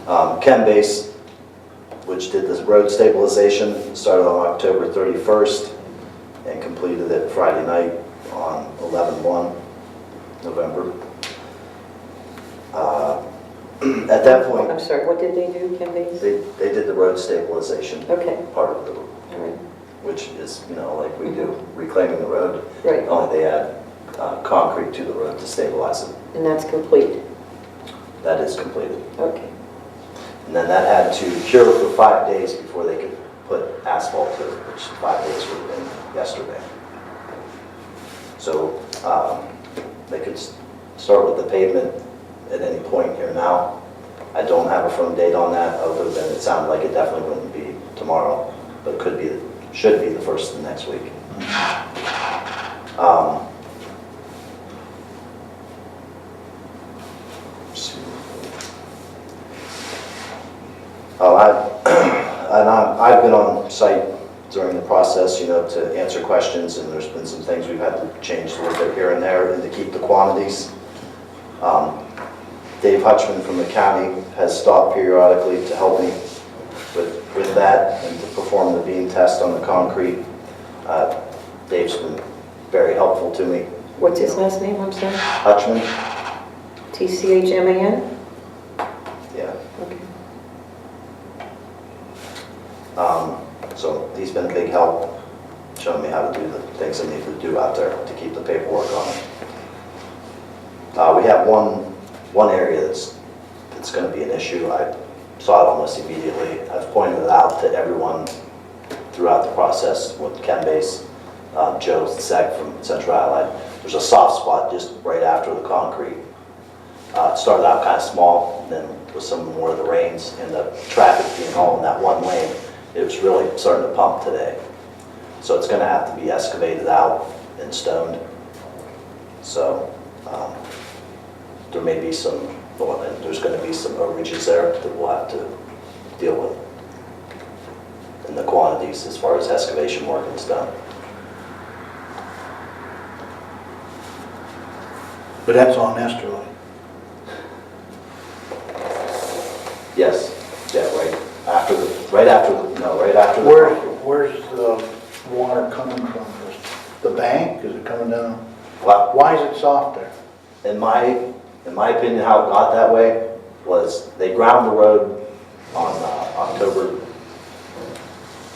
there. Chem Base, which did this road stabilization, started on October 31st and completed it Friday night on 11/1, November. At that point, I'm sorry, what did they do, Ken Bates? they did the road stabilization Okay, part of the, all right, which is, like we do, reclaiming the road. right, Only they add concrete to the road to stabilize it. and that's complete, That is completed. okay. And then that had to cure for 5 days before they could put asphalt to it, which 5 days would have been yesterday. So they could start with the pavement at any point here now. I don't have a firm date on that, other than it sounded like it definitely wouldn't be tomorrow, but should be the first of next week. I've been on site during the process, to answer questions, and there's been some things we've had to change a little bit here and there, and to keep the quantities. Dave Hutchman from the county has stopped periodically to help me with that and to perform the beam test on the concrete. Dave's been very helpful to me. What's his last name, I'm sorry? Hutchman? TCHMAN? Yeah. Okay. So he's been a big help, showing me how to do the things I need to do out there to keep the paperwork on it. We have one area that's going to be an issue. I saw it almost immediately. I've pointed it out to everyone throughout the process with Ken Base, Joe Seg from Central Allied. There's a soft spot just right after the concrete. It started out kind of small, and then with some more of the rains and the traffic being all in that one lane, it was really starting to pump today. So it's going to have to be excavated out and stoned. So there may be there's going to be some overages there that we'll have to deal with. And the quantities as far as excavation work is done. But that's on Esterly. Yes, yeah, right after the. Where's the water coming from? The bank? Is it coming down? Well, Why is it soft there? in my opinion, how it got that way was they ground the road on October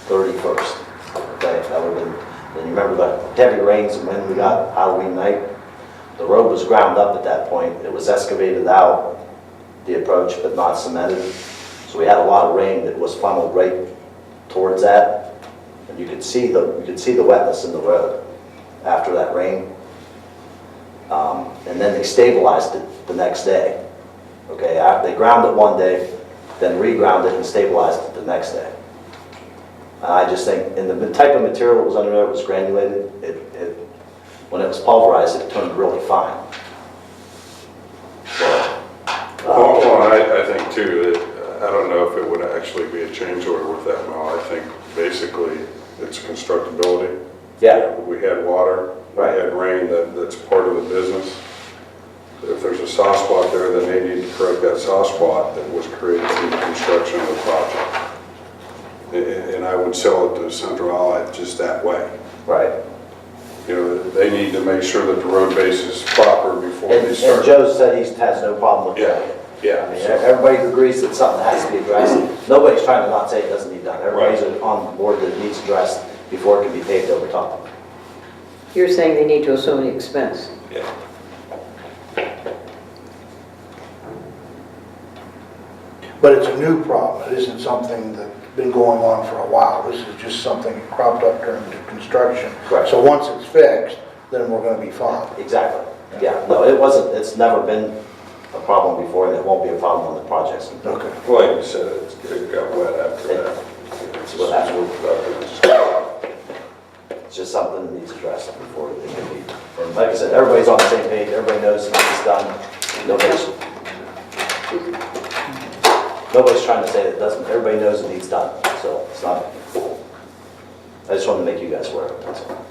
31st. Okay, that would have been, and you remember the heavy rains and when we got Halloween night? The road was ground up at that point. It was excavated out, the approach, but not cemented. So we had a lot of rain that was funneled right towards that. And you could see the wetness in the road after that rain. And then they stabilized it the next day. Okay, they ground it one day, then re-ground it and stabilized it the next day. And I just think, and the type of material that was under there was granulated. When it was pulverized, it turned really fine. So, Well, I think too, that I don't know if it would actually be a change order with that mill. I think basically it's constructability. yeah, We had water, we Right. had rain, that's part of the business. If there's a soft spot there, then they need to correct that soft spot that was created through the construction of the project. And I would sell it to Central Allied just that way. right. You know, they need to make sure that the road base is proper before they And start. Joe said he has no problem with that. I mean, everybody agrees that something has to be addressed. Nobody's trying to not say it doesn't need done. Everybody's on board that it needs addressed before it can be paved over top. You're saying they need to assume the expense. Yeah. But it's a new problem. It isn't something that's been going on for a while. This is just something that cropped up during the construction. Correct. So once it's fixed, then we're gonna be fine. Exactly. Yeah, no, it wasn't, it's never been a problem before, and it won't be a problem when the project's complete. Okay. Well, like you said, it got wet after that. Well, that's what- It's just something that needs addressed before it can be. And like I said, everybody's on the same page, everybody knows it's done. Nobody's trying to say that it doesn't, everybody knows it needs done, so it's not, I just wanted to make you guys aware of it, that's all.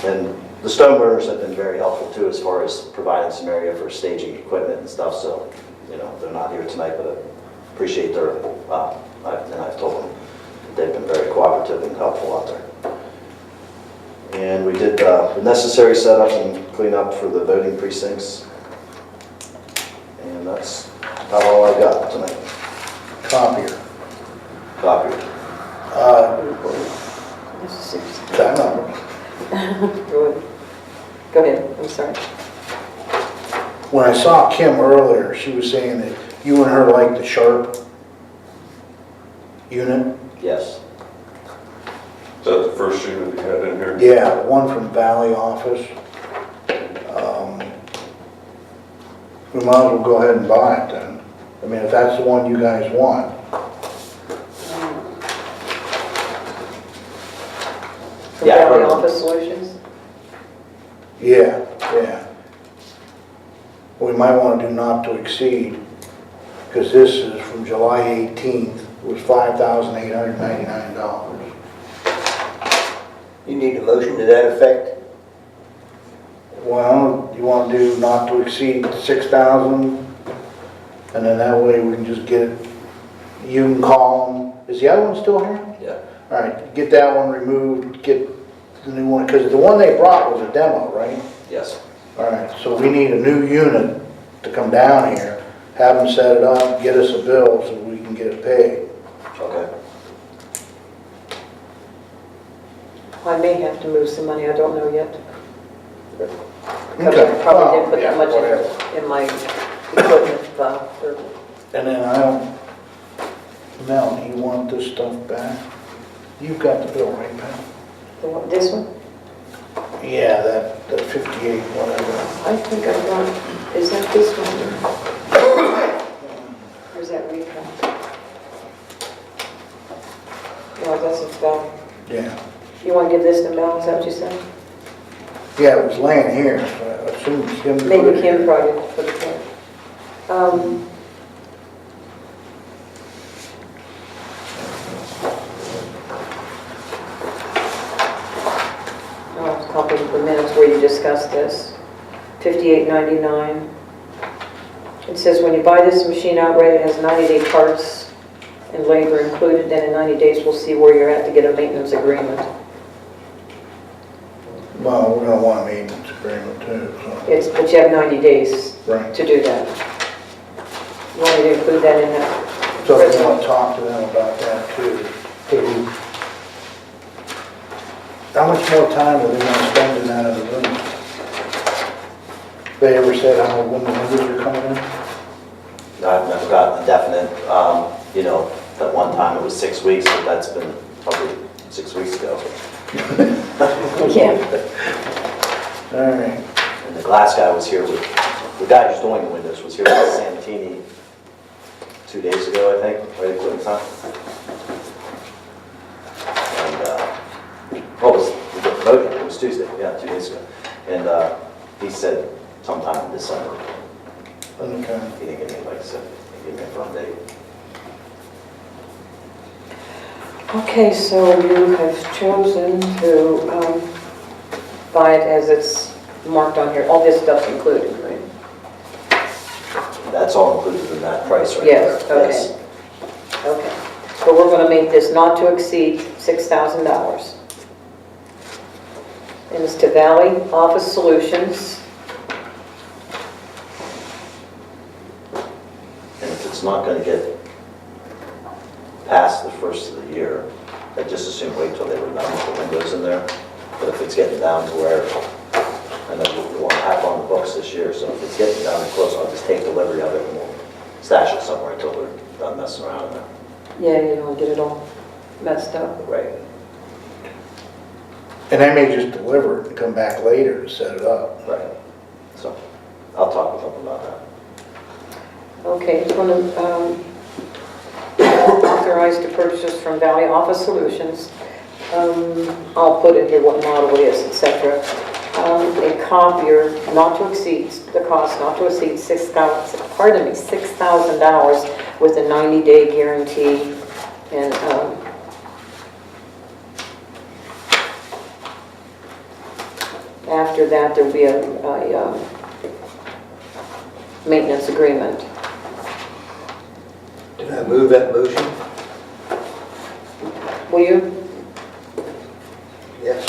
And the stone burners have been very helpful too, as far as providing some area for staging equipment and stuff, so, you know, they're not here tonight, but I appreciate their, and I've told them that they've been very cooperative and helpful out there. And we did the necessary setup and cleanup for the voting precincts. And that's about all I got tonight. Copier. Copy. This is serious. Time out. Go ahead, I'm sorry. When I saw Kim earlier, she was saying that you and her like the Sharp unit. Yes. Is that the first unit you had in here? Yeah, the one from Valley office. We might as well go ahead and buy it then. I mean, if that's the one you guys want. From Yeah, Valley right. Office Solutions? Yeah, yeah. We might want to do not to exceed, because this is from July 18th, it was $5,899. You need a motion to that effect? Well, you want to do not to exceed 6,000, and then that way we can just get it, you can call them. Is the other one still here? Yeah. All right, get that one removed, get the new one, because the one they brought was a demo, right? Yes. All right, so we need a new unit to come down here, have them set it up, get us a bill so we can get it paid. Okay. I may have to move some money, I don't know yet. Because Okay. I probably didn't put Yeah, that much whatever. in my equipment, or And then I don't, Mel, you want this stuff back? You've got the bill, right, Pam? this one? Yeah, that 58, whatever. I think I got, is that this one? Or is that recon? No, that's its value. Yeah. You want to give this to Mel, is that what you said? Yeah, it was laying here, so I assume Kim. put Maybe it Kim here. probably put it there. discussed this, $58.99. It says when you buy this machine outright, it has 90-day parts and labor included, then in 90 days we'll see where you're at to get a maintenance agreement. Well, we're gonna want a maintenance agreement too, so. But you have 90 days Right. to do that. You want me to include that in that? So we want to talk to them about that too. How much more time are they gonna spend in that other room? They ever said how when the windows are coming in? I've never gotten a definite, you know, at one time it was 6 weeks, but that's been probably 6 weeks ago. Yeah. All right. And the glass guy was here with, the guy who's doing the windows was here with Santini 2 days ago, I think, right at Clinton time. And, what was, we got promoted, it was Tuesday, yeah, 2 days ago. And he said sometime in December. Okay. He didn't give me, like I said, he gave me a firm date. Okay, so you have chosen to buy it as it's marked on here, all this stuff's included, right? That's all included in that price right Yes, there. okay. Yes. Okay, but we're gonna make this not to exceed $6,000. And it's to Valley Office Solutions. And if it's not gonna get past the first of the year, I just assume wait till they were done with the windows in there. But if it's getting down to where, and then we want to have it on the books this year, so if it's getting down close, I'll just take delivery of it and we'll stash it somewhere until we're done messing around in there. Yeah, you don't get it all messed up. Right. And they may just deliver it and come back later to set it up. Right. So I'll talk with them about that. Okay, it's going to authorize to purchase from Valley Office Solutions. I'll put in here what model it is, etc. A copier not to exceed, the cost not to exceed $6,000 with a 90-day guarantee. And after that, there'll be a maintenance agreement. Did I move that motion? Will you? Yes,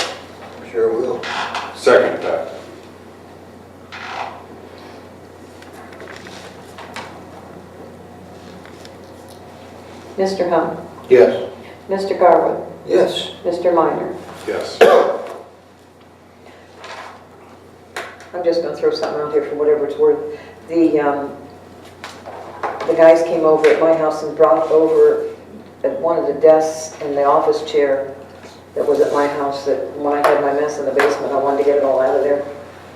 sure will. Second that. Mr. Hunt? Yes. Mr. Garwood? Yes. Mr. Minor? Yes. I'm just going to throw something out here for whatever it's worth. The guys came over at my house and brought over at one of the desks in the office chair that was at my house, that when I had my mess in the basement, I wanted to get it all out of there.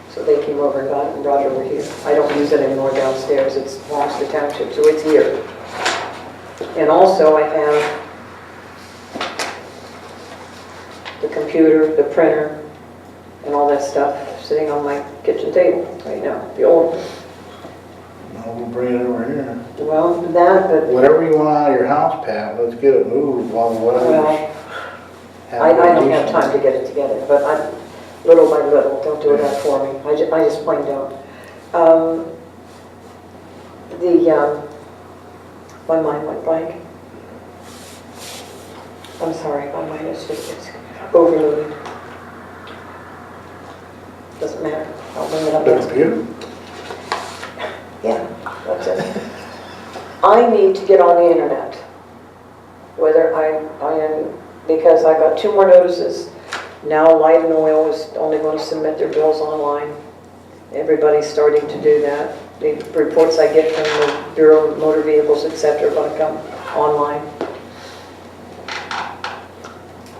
So they came over and got it and brought it over here. I don't use it anymore downstairs. It belongs to the township, so it's here. And also I have the computer, the printer, and all that stuff sitting on my kitchen table right now, the old one. Well, we'll bring it over here. Well, that, but Whatever you want out of your house, Pat, let's get it moved while whatever. well, I don't have time to get it together, but little by little, don't do that for me. I just plain don't. My mind went blank. I'm sorry, my mind is just, it's overloaded. Doesn't matter, I'll bring it up The next. computer? Yeah, that's it. I need to get on the internet, whether I am, because I got 2 more notices. Now Light and Oil is only going to submit their bills online. Everybody's starting to do that. The reports I get from the Bureau of Motor Vehicles, etc., are going to come online.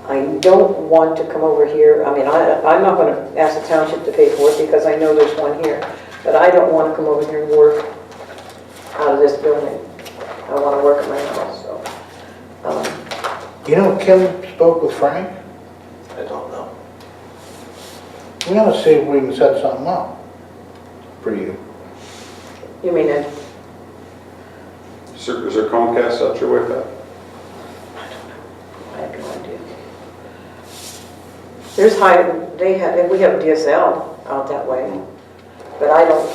I don't want to come over here. I mean, I'm not going to ask the township to pay for it because I know there's one here. But I don't want to come over here and work out of this building. I want to work at my house, so. You know, Kim spoke with Frank. I don't know. We gotta see if we can set something up for you. You mean it? Is there Comcast out your way, Pat? I have no idea. There's we have DSL. out that way. But I don't,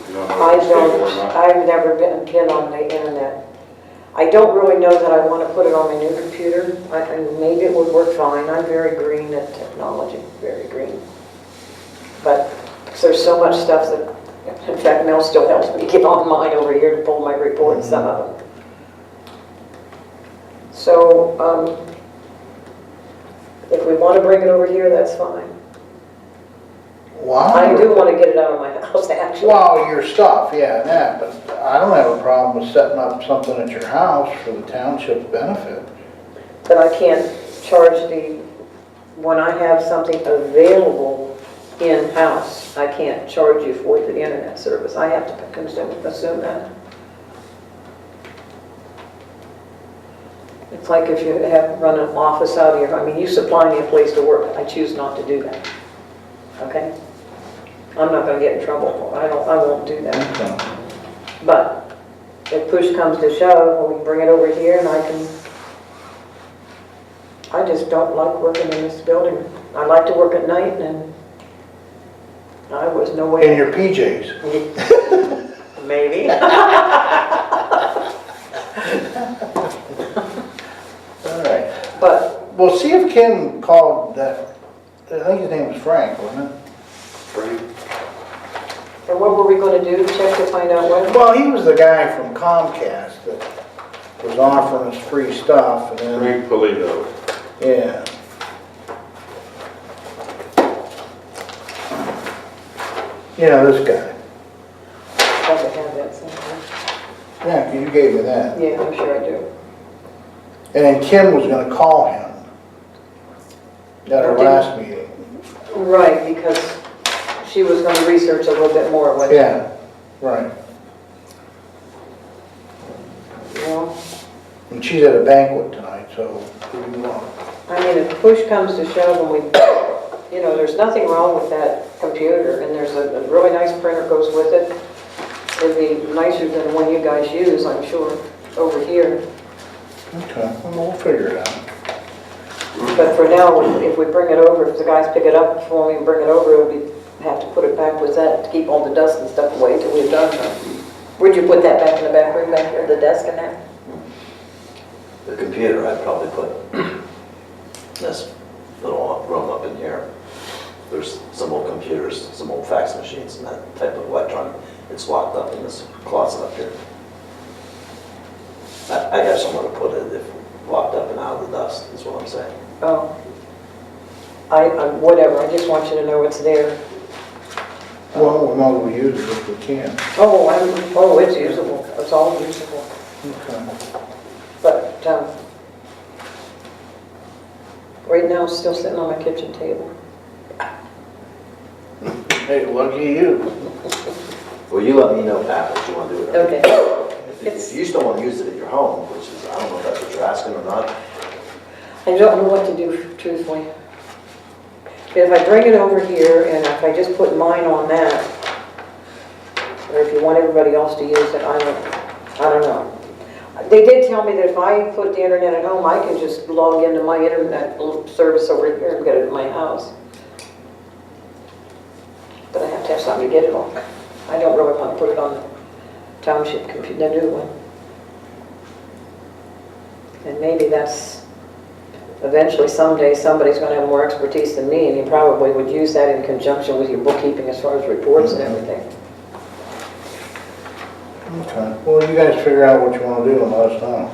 You don't know if it's cable or not. I've never been on the internet. I don't really know that I want to put it on my new computer. And maybe it would work fine. I'm very green at technology, very green. But there's so much stuff that, in fact, Mel still helps me get on mine over here to pull my report and some of them. So, if we want to bring it over here, that's fine. Wow. I do want to get it out of my house, actually. Well, your stuff, yeah, that, but I don't have a problem with setting up something at your house for the township's benefit. But I can't charge when I have something available in-house, I can't charge you for the internet service. I have to assume that. It's like if you run an office out of your, I mean, you supply me a place to work. I choose not to do that. Okay? I'm not going to get in trouble. I won't do that. Okay. But if push comes to shove, we can bring it over here and I just don't like working in this building. I like to work at night and I was no way. In your PJs. Maybe. All right. But, Well, see if Kim called that, I think his name was Frank, wasn't it? Frank? and what were we going to do? Check to find out what? Well, he was the guy from Comcast that was offering us free stuff and then, Frank Polito. yeah. You know, this guy. Probably have that somewhere. Yeah, 'cause you gave me that. Yeah, I'm sure I do. And then Kim was gonna call him at our last meeting. Right, because she was going to research a little bit more with it. Yeah, right. Well, And she's at a banquet tonight, so who do you want? I mean, if push comes to shove and we, you know, there's nothing wrong with that computer and there's a really nice printer goes with it. It'd be nicer than the one you guys use, I'm sure, over here. Okay, well, we'll figure it out. But for now, if we bring it over, if the guys pick it up for me and bring it over, we'll have to put it back with that to keep all the dust and stuff away till we've done that. Where'd you put that, back in the back room, back here, the desk and that? The computer, I'd probably put this little room up in here. There's some old computers, some old fax machines and that type of electronic. It's locked up in this closet up here. I have somewhere to put it if locked up and out of the dust, is what I'm saying. Oh. Whatever, I just want you to know it's there. Well, we might as well use it if we can. Oh, it's usable, it's all usable. Okay. But, right now, it's still sitting on my kitchen table. Hey, lucky you. Well, you let me know, Pat, what you want to do with it. Okay. If you still want to use it at your home, which is, I don't know if that's what you're asking or not. I don't know what to do, truthfully. If I bring it over here, and if I just put mine on that, or if you want everybody else to use it, I don't know. They did tell me that if I put the internet at home, I can just log into my internet service over here and get it at my house. But I have to have something to get it on. I don't really want to put it on the township computer, the new one. And maybe that's, eventually someday somebody's going to have more expertise than me, and you probably would use that in conjunction with your bookkeeping as far as reports and everything. Okay, well, you guys figure out what you want to do and let us know.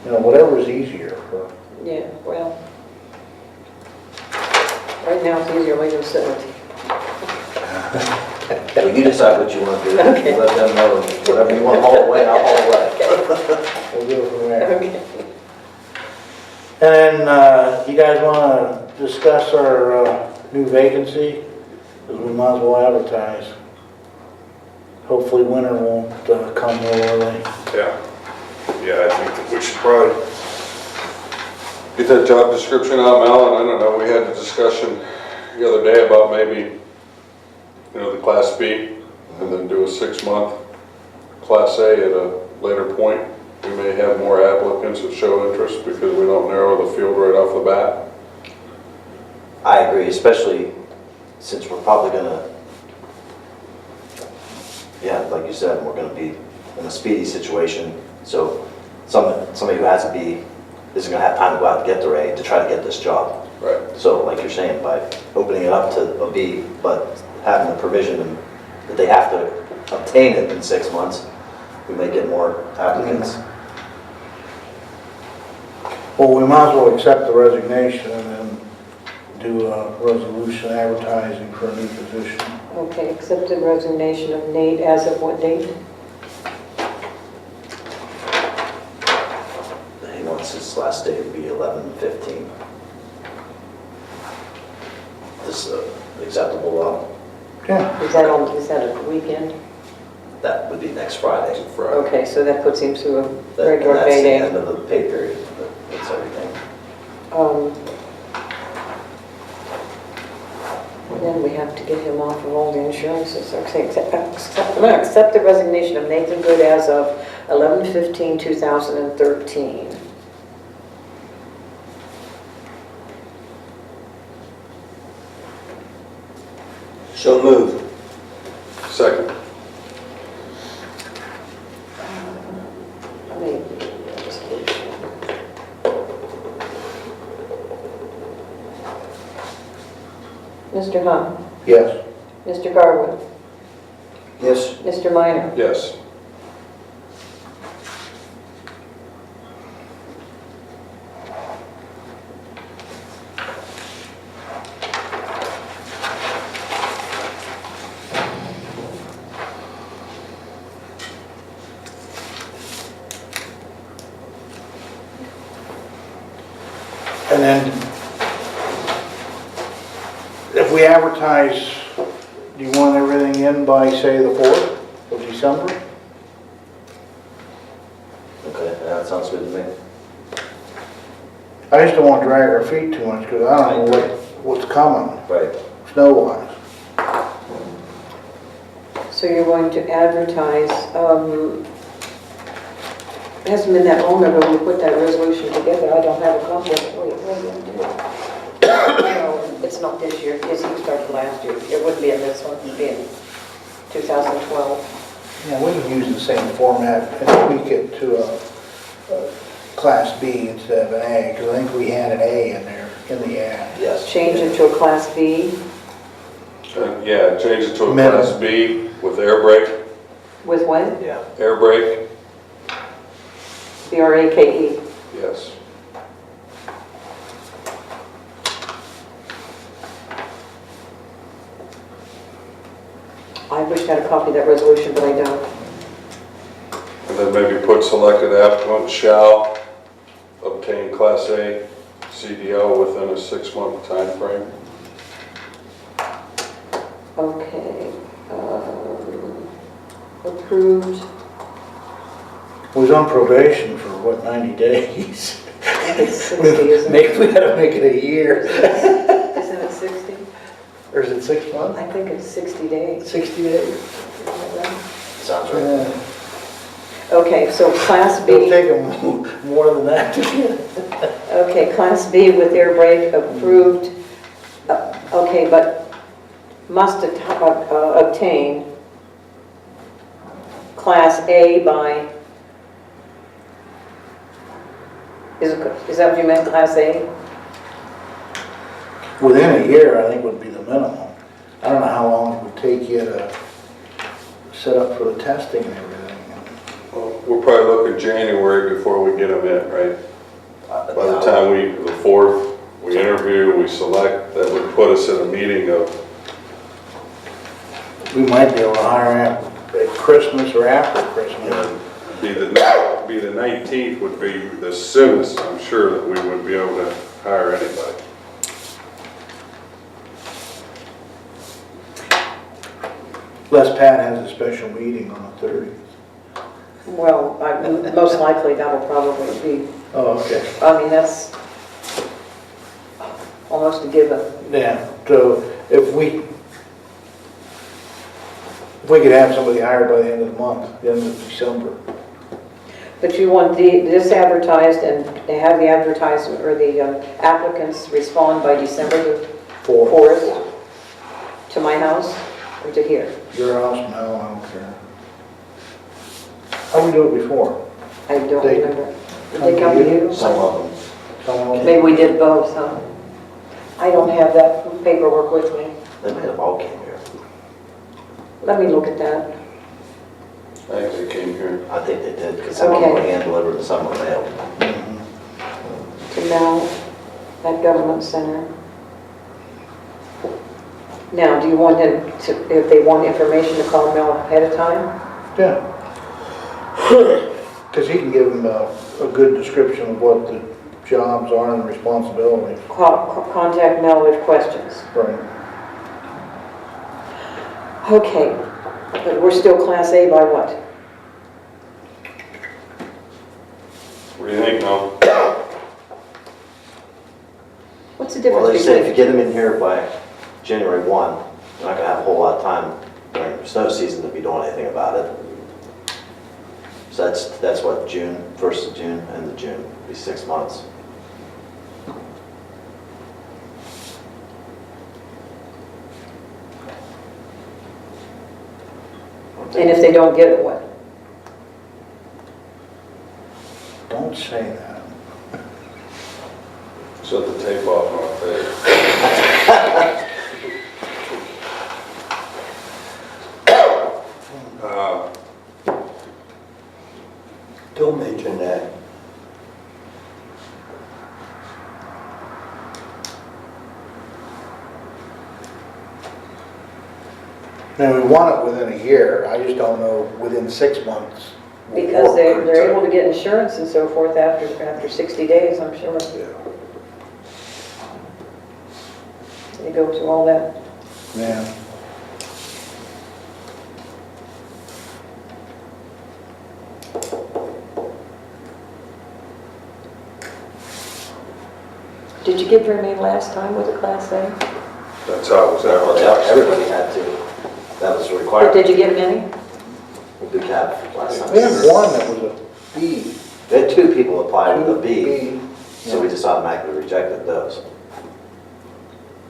You know, whatever's easier for, Yeah, well, right now it's easier leaving sitting at Well, you decide what you want to do. Okay. You let them know, whatever you want to haul away, I'll haul away. we'll do it from there. Okay. And then, you guys want to discuss our new vacancy? Because we might as well advertise. Hopefully winter won't come real early. Yeah, I think that we should probably get that job description out, Mel, and I don't know, we had a discussion the other day about maybe, you know, the Class B, and then do a 6-month Class A at a later point. We may have more applicants that show interest because we don't narrow the field right off the bat. I agree, especially since we're probably gonna, yeah, like you said, we're gonna be in a speedy situation, so somebody who has a B isn't gonna have time to go out and get their A to try to get this job. Right. So like you're saying, by opening it up to a B, but having the provision that they have to obtain it in 6 months, we may get more applicants. Well, we might as well accept the resignation and then do a resolution advertising for a new position. Okay, accepted resignation of Nate as of what date? He wants his last day to be 11/15. This acceptable law? Yeah. Is that a weekend? That would be next Friday. It's a Friday. Okay, so that puts him through a That- regular And that's the payday. end of the pay period. That's everything. Then we have to get him off of all the insurances. Okay, accept the resignation of Nathan Good as of 11/15/2013. So moved. Second. Let me Mr. Hunt, Yes. Mr. Garwood, Yes. Mr. Minor, Yes. And then, if we advertise, do you want everything in by, say, the 4th of December? Okay, yeah, that sounds good to me. I just don't want to drag our feet too much, because I don't know what's coming, Right. snow-wise. so you're going to advertise, it hasn't been that long ago we put that resolution together. I don't have a copy of it. Wait, what are you going to do? No, it's not this year. Yes, he started last year. It wouldn't be in this one. It'd be in 2012. Yeah, we can use the same format and tweak it to a Class B instead of an A, because I think we had an A in there, in the ad. Yes. Change it to a Class B Yeah, change it to a Minimum. Class B with air brake, with what? Yeah. air brake, B-R-A-K-E. yes. I wish I had a copy of that resolution, but I don't. And then maybe put selected applicant shall obtain Class A CDL within a 6-month time frame. Okay. Approved. We was on probation for, what, 90 days? I think it's 60, isn't it? We gotta make it a year. Isn't it 60? Or is it 6 months? I think it's 60 days. 60 days? Sounds right. Yeah. Okay, so Class It'll B, take them more than that to get. okay, Class B with air brake approved. Okay, but must obtain Class A by, is that what you meant, Class A? Within a year, I think would be the minimum. I don't know how long it would take you to set up for the testing and everything. Well, we're probably looking January before we get them in, right? By the time the 4th, we interview, we select, that would put us in a meeting of, We might be able to hire at Christmas or after Christmas. be the 19th would be the soonest, I'm sure, that we would be able to hire anybody. Les Pat has a special meeting on the 30th. Well, most likely that'll probably be, Oh, okay. I mean, that's almost a given. Yeah, so if we could have somebody hired by the end of the month, the end of December. But you want this advertised and they have the advertisement or the applicants respond by December the 4th? To my house or to here? Your house? No, I don't care. How we do it before? I don't They remember. Did they come to you? Some of them. Someone? Maybe we did both, huh? I don't have that paperwork with me. They might have all came here. Let me look at that. I think they came here. I think they did, because some of them were hand delivered and some were mailed. To Mel at Government Center. Now, do you want them to, if they want information, to call Mel ahead of time? Yeah. Because he can give them a good description of what the jobs are and responsibilities. Contact Mel with questions. Right. Okay, but we're still Class A by what? What do you think, Mel? What's the Well, difference they say if you between? get them in here by January 1, you're not gonna have a whole lot of time during snow season to be doing anything about it. So that's what, June, 1st of June, end of June, be 6 months. And if they don't get it, what? Don't say that. Shut the tape off my face. Don't mention that. Now, we want it within a year, I just don't know within 6 months. will Because work. they're able to get insurance and so forth after 60 days, I'm sure. They go through all that. Yeah. Did you give her a name last time with a Class A? That's how it was advertised. Everybody had to. That was But required. did you give many? We did have last time. We had one that was a B. We had 2 people apply with a B, B. so we just automatically rejected those.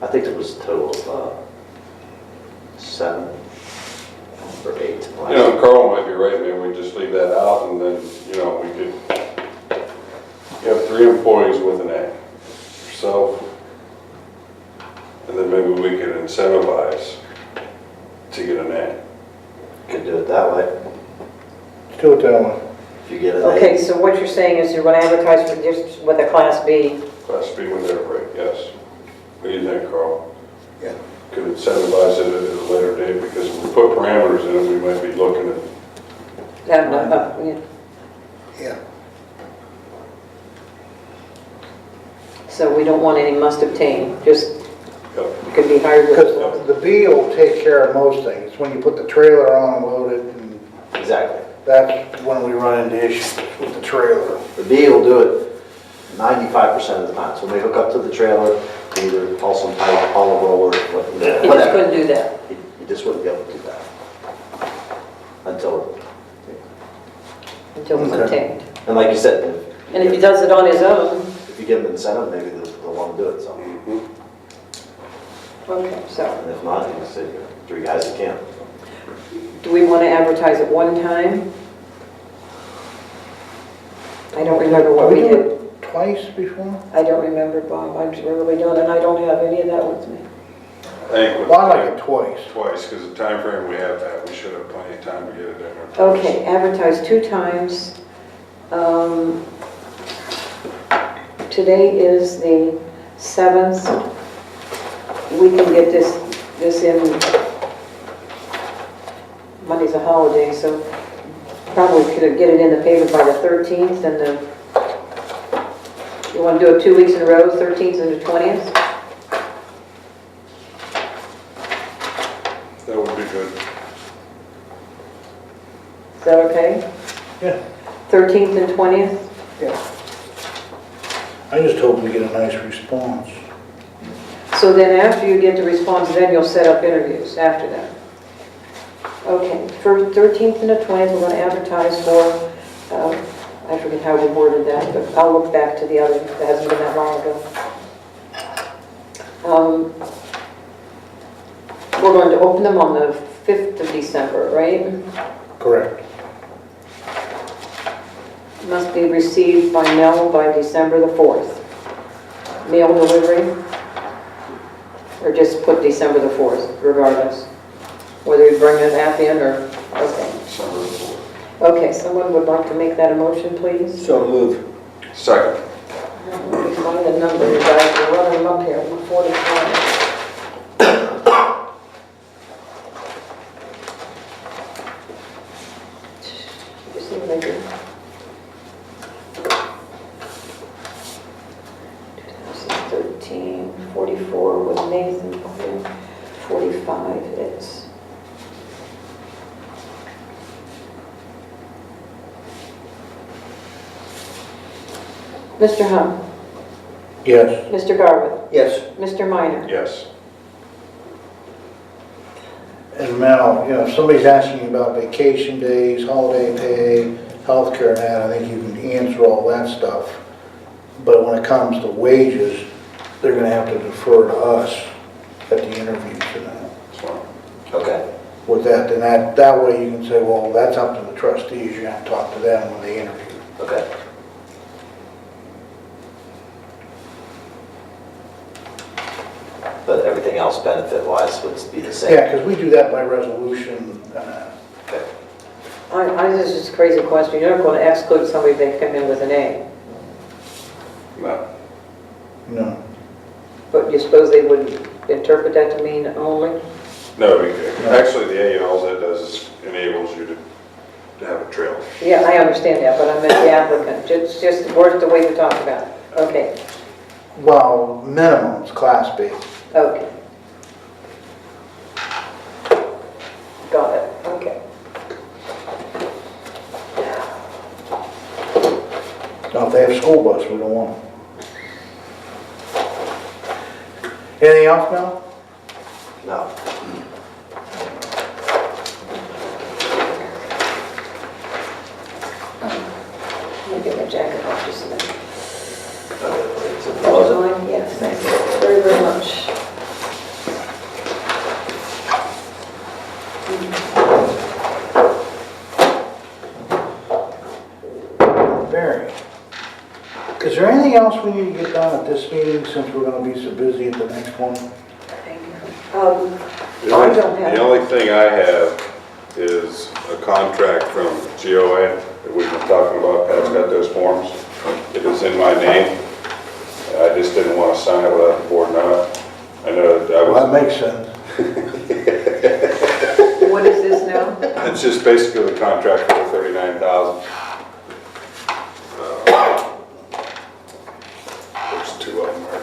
I think it was a total of 7 or 8. You know, Carl might be right, maybe we just leave that out and then, you know, we could, you have 3 employees with an A. Yourself, and then maybe we could incentivize to get an A. Could do it that way. Still that one. If you get an A. Okay, so what you're saying is you're going to advertise for just with a Class B. Class B with their rate, yes. What do you think, Carl? Yeah. Could incentivize it at a later date, because if we put parameters in it, we might be looking at, Yeah. So we don't want any must obtain, just yep, it could be hired with. Because the B will take care of most things. When you put the trailer on and load it, and Exactly. that's when we run into issues with the trailer. The B will do it 95% of the time. So when we hook up to the trailer, either haul some pipe, haul a roller, You just whatever. couldn't do that. You just wouldn't be able to do that until, Until it's Okay. obtained. and like you said, And if he does it on his own, if you give them incentive, maybe they'll want to do it. So, okay, so and if not, you can say 3 guys that can. do we want to advertise at one time? I don't remember what we Did did. do it twice before? I don't remember, Bob. I really don't, and I don't have any of that with me. I think with Well, I like it twice. twice, because the time frame we have that, we should have plenty of time to get it in there. Okay, advertise 2 times. Today is the 7th. We can get this in, Monday's a holiday, so probably could get it in the paper by the 13th and you want to do it 2 weeks in a row, 13th and the 20th? That would be good. Is that okay? Yeah. 13th and 20th? I just hope we get a nice response. So then after you get the response, then you'll set up interviews after that. Okay, for 13th and the 20th, we're going to advertise for, I forget how we worded that, but I'll look back to the other, that hasn't been that long ago. We're going to open them on the 5th of December, right? Correct. Must be received by mail by December the 4th. Mail delivery? Or just put December the 4th, regardless? Whether you bring an app in or, okay. December the 4th. Okay, someone would like to make that a motion, please? So move. Second. Let me find the number, you guys, we're running them up here, 145. You see what I did? 2013, 44 with Nathan, okay. 45 is. Mr. Hum, Yes. Mr. Garwood, Yes. Mr. Minor. Yes. And Mel, you know, if somebody's asking you about vacation days, holiday pay, healthcare and that, I think you can answer all that stuff. But when it comes to wages, they're gonna have to defer to us at the interviews and that. That's fine. Okay. With that, then that way you can say, well, that's up to the trustees, you're gonna talk to them when they interview. Okay. But everything else benefit-wise would be the same? Yeah, because we do that by resolution. Okay. This is a crazy question. You're not going to exclude somebody if they come in with an A, No. No. but you suppose they would interpret that to mean only? No, actually, the A, all that does is enables you to have a trail. Yeah, I understand that, but I meant the applicant. Just the word, the way we talk about it. Okay, Well, minimum is class B. okay. Got it, okay. Now, if they have a school bus, we don't want them. Anything else, Mel? No. Let me get my jacket off just a minute. Okay. So That close was it. mine? Yes, thank you very, very much. Barry, is there anything else we need to get done at this meeting since we're gonna be so busy at the next one? Thank you. The I only- don't have. The only thing I have is a contract from GOA that we've been talking about. Pat's got those forms. It is in my name. I just didn't want to sign it without the board knowing. I know that I Well, that was, makes sense. What is this now? it's just basically the contract for the 39,000. There's two of them there.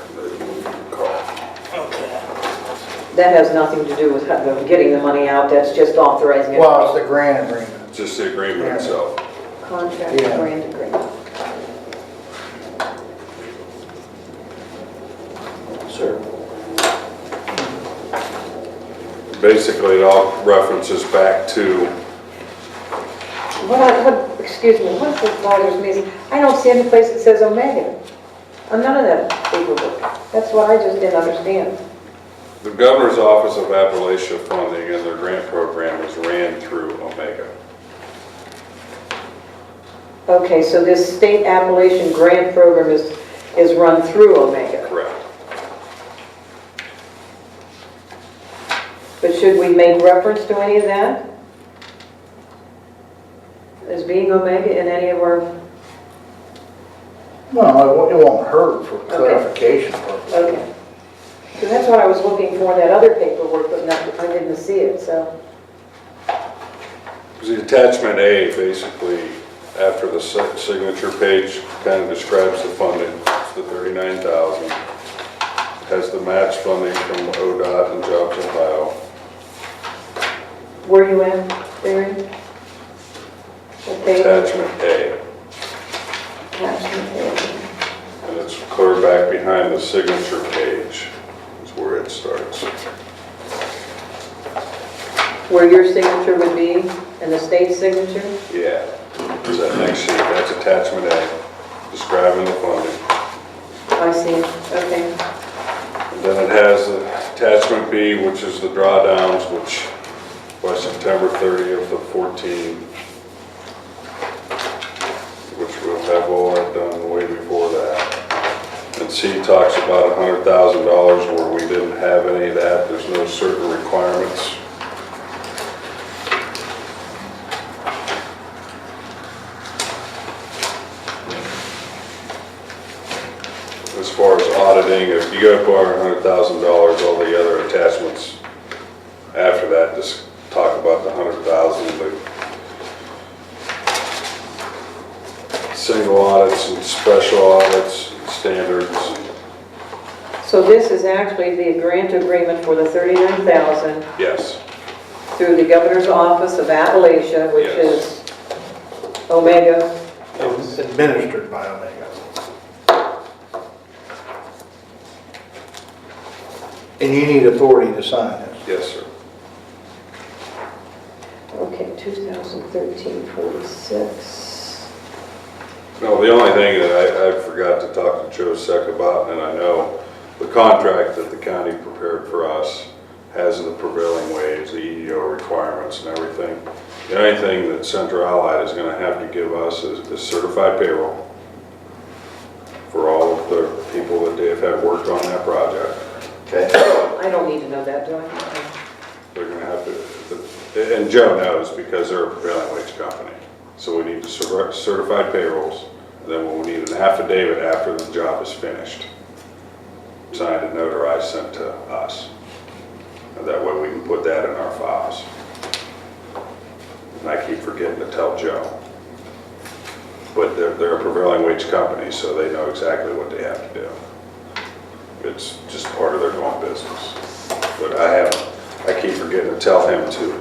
That has nothing to do with getting the money out, that's just authorizing it. Well, it's the grant agreement. Just the agreement itself. Contract, Yeah. grant agreement. Sure. Basically, it all references back to, Excuse me, what bothers me is, I don't see any place that says Omega. On none of that paperwork. That's what I just didn't understand. the Governor's Office of Appalachia Funding and their grant program is ran through Omega. Okay, so this state Appalachian grant program is run through Omega. Correct. But should we make reference to any of that? As being Omega in any of our, Well, it won't hurt for clarification purposes. okay. So that's what I was looking for, that other paperwork, but I didn't see it, so. Because the attachment A, basically, after the signature page, kind of describes the funding. It's the 39,000. Has the match funding from ODOT and Jobs Ohio. Where you at, Barry? Okay. Attachment A. Attachment A. And it's clear back behind the signature page. Is where it starts. Where your signature would be, and the state's signature? Yeah. Is that next sheet? That's attachment A, describing the funding. I see, okay. And then it has Attachment B, which is the drawdowns, which by September 30th of 14, which we'll have all that done way before that. And C talks about $100,000 where we didn't have any of that. There's no certain requirements. As far as auditing, if you go for $100,000, all the other attachments after that just talk about the 100,000, the single audits and special audits, and standards. So this is actually the grant agreement for the $39,000 Yes, through the Governor's Office of Appalachia, which Yes. is Omega. It's administered by Omega. And you need authority to sign this. yes, sir. Okay, 2013-46. No, the only thing that I forgot to talk to Joe Seck about, and I know the contract that the county prepared for us has the prevailing wage, the EEO requirements and everything. The only thing that Central Allied is going to have to give us is certified payroll for all of the people that they've had worked on that project. Okay. I don't need to know that, do I? They're going to have to, and Joe knows because they're a prevailing wage company. So we need the certified payrolls, and then we'll need an affidavit after the job is finished. Signed and notarized, sent to us. And that way we can put that in our files. And I keep forgetting to tell Joe. But they're a prevailing wage company, so they know exactly what they have to do. It's just part of their doing business. But I keep forgetting to tell him to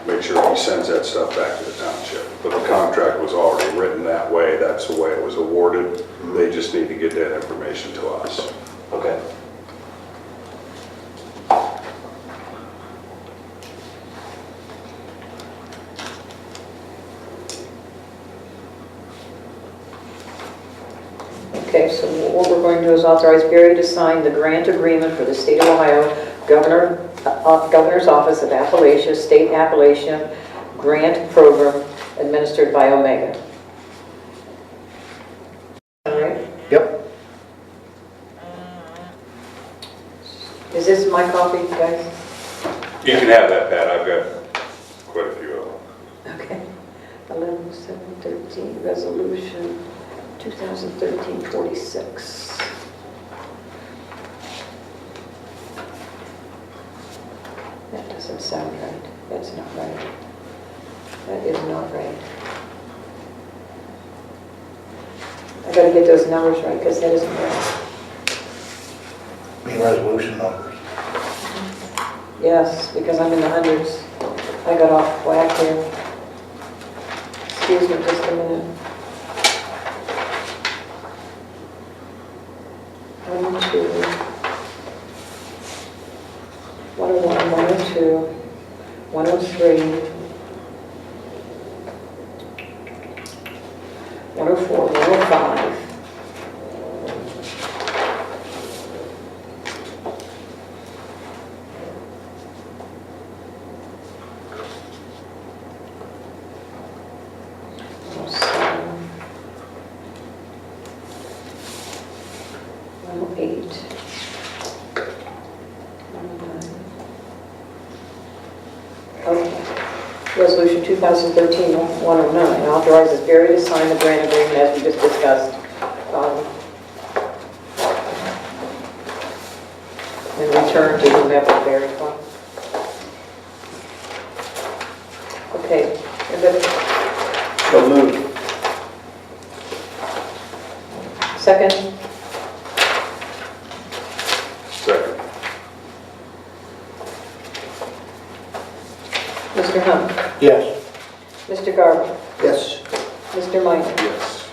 make sure he sends that stuff back to the township. But the contract was already written that way. That's the way it was awarded. They just need to get that information to us. Okay. Okay, so what we're going to do is authorize Barry to sign the grant agreement for the State of Ohio Governor's Office of Appalachia, State Appalachia Grant Program administered by Omega. All right. Yep. Is this my copy, guys? You can have that, Pat. I've got quite a few of them. Okay. 11/7/13, resolution 2013-46. That doesn't sound right. That's not right. That is not right. I gotta get those numbers right because that isn't right. Mean resolution numbers. Yes, because I'm in the hundreds. I got off whack here. Excuse me just a minute. 102, 101, 102, 103, 104, 105. Resolution 2013-109 authorizes Barry to sign the grant agreement as we just discussed. And return to whomever Barry wants. Okay. Everybody? So moved. Second? Second. Mr. Hunt? Yes. Mr. Garber? Yes. Mr. Minor? Yes.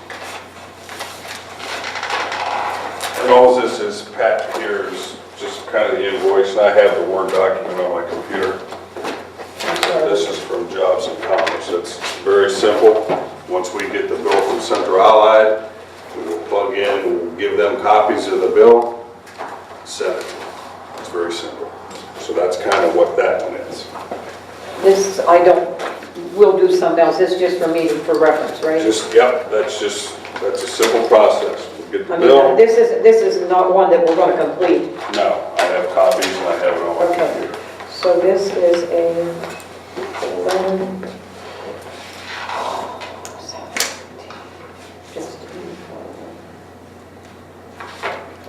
And all this is, Pat, here is just kind of the invoice, and I have the Word document on my computer. I'm sorry. This is from Jobs and Commerce. It's very simple. Once we get the bill from Central Allied, we will plug in, we'll give them copies of the bill, send it. It's very simple. we'll do something else, it's just for me, for reference, right? Yep, that's a simple process. We'll get the I mean, bill. this is not one that we're gonna complete. No, I have copies and I have it on my Okay. computer. So this is a 11.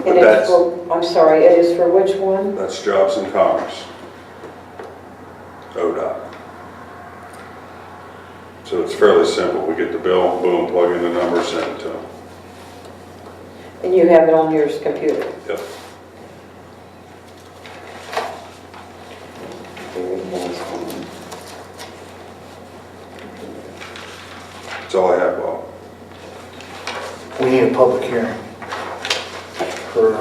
And But it's for, I'm sorry, it is for which one? That's Jobs and Commerce. ODOT. So it's fairly simple. We get the bill, boom, plug in the number, send it to them. And you have it on your computer. Yep. That's all I have, Bob. We need a public hearing for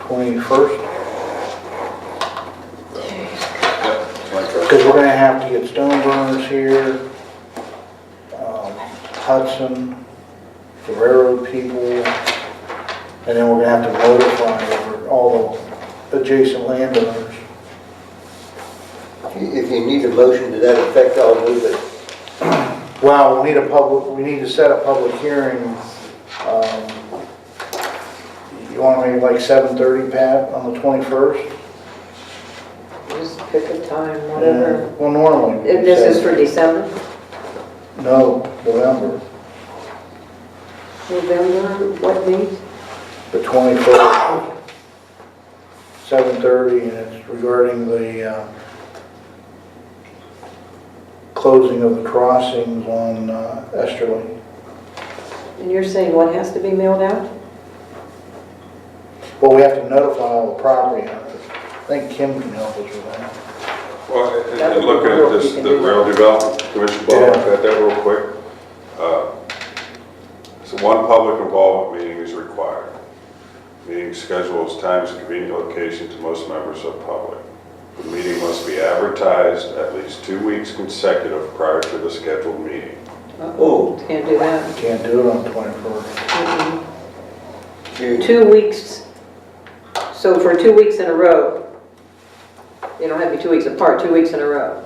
21st, because we're gonna have to get stone burners here, Hudson, the railroad people, and then we're gonna have to notify all the adjacent landowners. If you need a motion to that effect, I'll move it. Well, we need to set a public hearing. You want to make like 7:30, Pat, on the 21st? Just pick a time, whatever. Well, normally. we This is set- for December? No, November, November, what date? the 21st, 7:30, and it's regarding the closing of the crossings on Esterly. And you're saying what has to be mailed out? Well, we have to notify all the property owners. I think Kim can help us with that. Well, and looking at this, the rail development commission, Bob, I've got that real quick. So one public involvement meeting is required. Meeting schedules, times, and convenient location to most members of the public. The meeting must be advertised at least 2 weeks consecutive prior to the scheduled meeting. Oh, can't do that. Can't do it on the 21st. Mm-mm. 2 weeks, so for 2 weeks in a row, you don't have to be 2 weeks apart, 2 weeks in a row.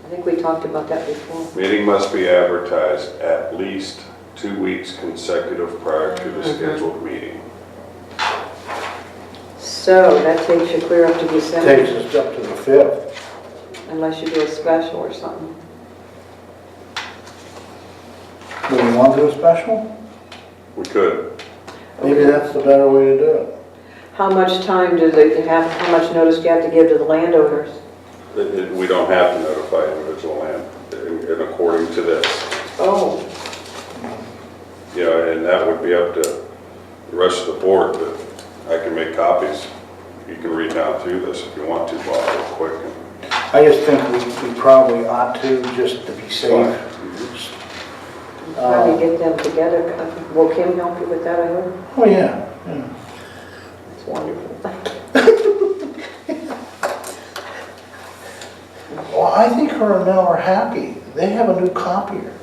I think we talked about that before. Meeting must be advertised at least 2 weeks consecutive prior to the scheduled meeting. So that takes you clear up to December, Takes us up to the 5th. unless you do a special or something. Do we want to do a special? We could. Maybe that's the better way to do it. How much time do they have, how much notice do you have to give to the landowners? We don't have to notify individual land, and according to this. Oh, You know, and that would be up to the rest of the board, but I can make copies. You can read down through this if you want to, Bob, real quick. I just think we probably ought to, just to be safe. probably get them together. Will Kim help you with that, I hope? Oh, yeah, yeah. It's wonderful. Well, I think her and Mel are happy. They have a new copier.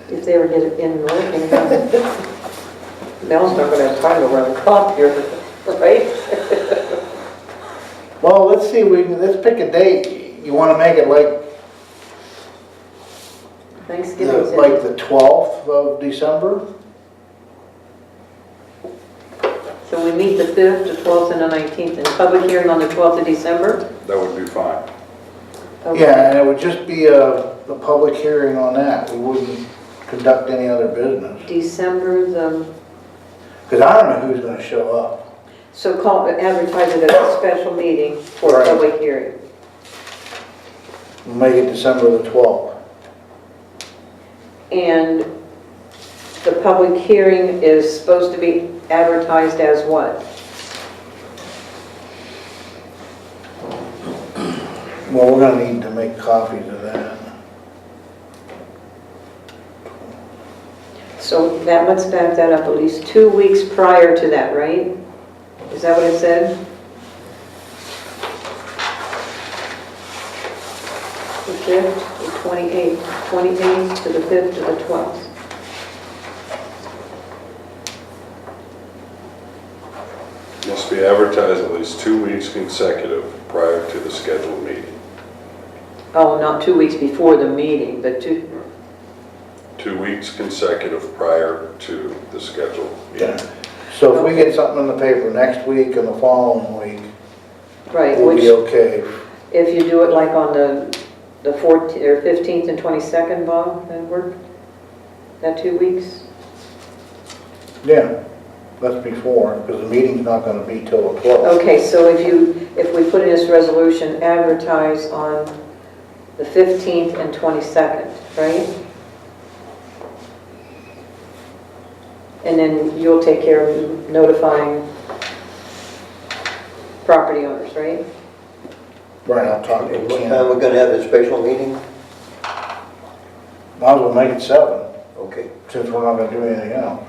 If they ever get it in working. Mel's not gonna have time to run a copier, right? Well, let's see, let's pick a date. You want to make it like Thanksgiving's like the 12th of December? So we meet the 5th, the 12th, and the 19th, and public hearing on the 12th of December? That would be fine. Okay. Yeah, and it would just be a public hearing on that. We wouldn't conduct any other business. December the, Because I don't know who's going to show up. so advertise it as a special meeting for Right. public hearing. We'll make it December the 12th. And the public hearing is supposed to be advertised as what? Well, we're going to need to make copies of that. So that, let's back that up at least 2 weeks prior to that, right? Is that what it said? The 5th, the 28th, 28th to the 5th to the 12th. Must be advertised at least 2 weeks consecutive prior to the scheduled meeting. Oh, not 2 weeks before the meeting, but 2 weeks consecutive prior to the scheduled meeting. Yeah. So if we get something in the paper next week and the following week, right, we'll which, be okay. if you do it like on the 14th or 15th and 22nd, Bob, that work? That 2 weeks? Yeah, that's before, because the meeting's not gonna be till the 12th. Okay, so if we put in this resolution, advertise on the 15th and 22nd, right? And then you'll take care of notifying property owners, right? Right, I'll talk to And what Ken. time we're gonna have a special meeting? Might as well make it 7, Okay. since we're not gonna do anything else.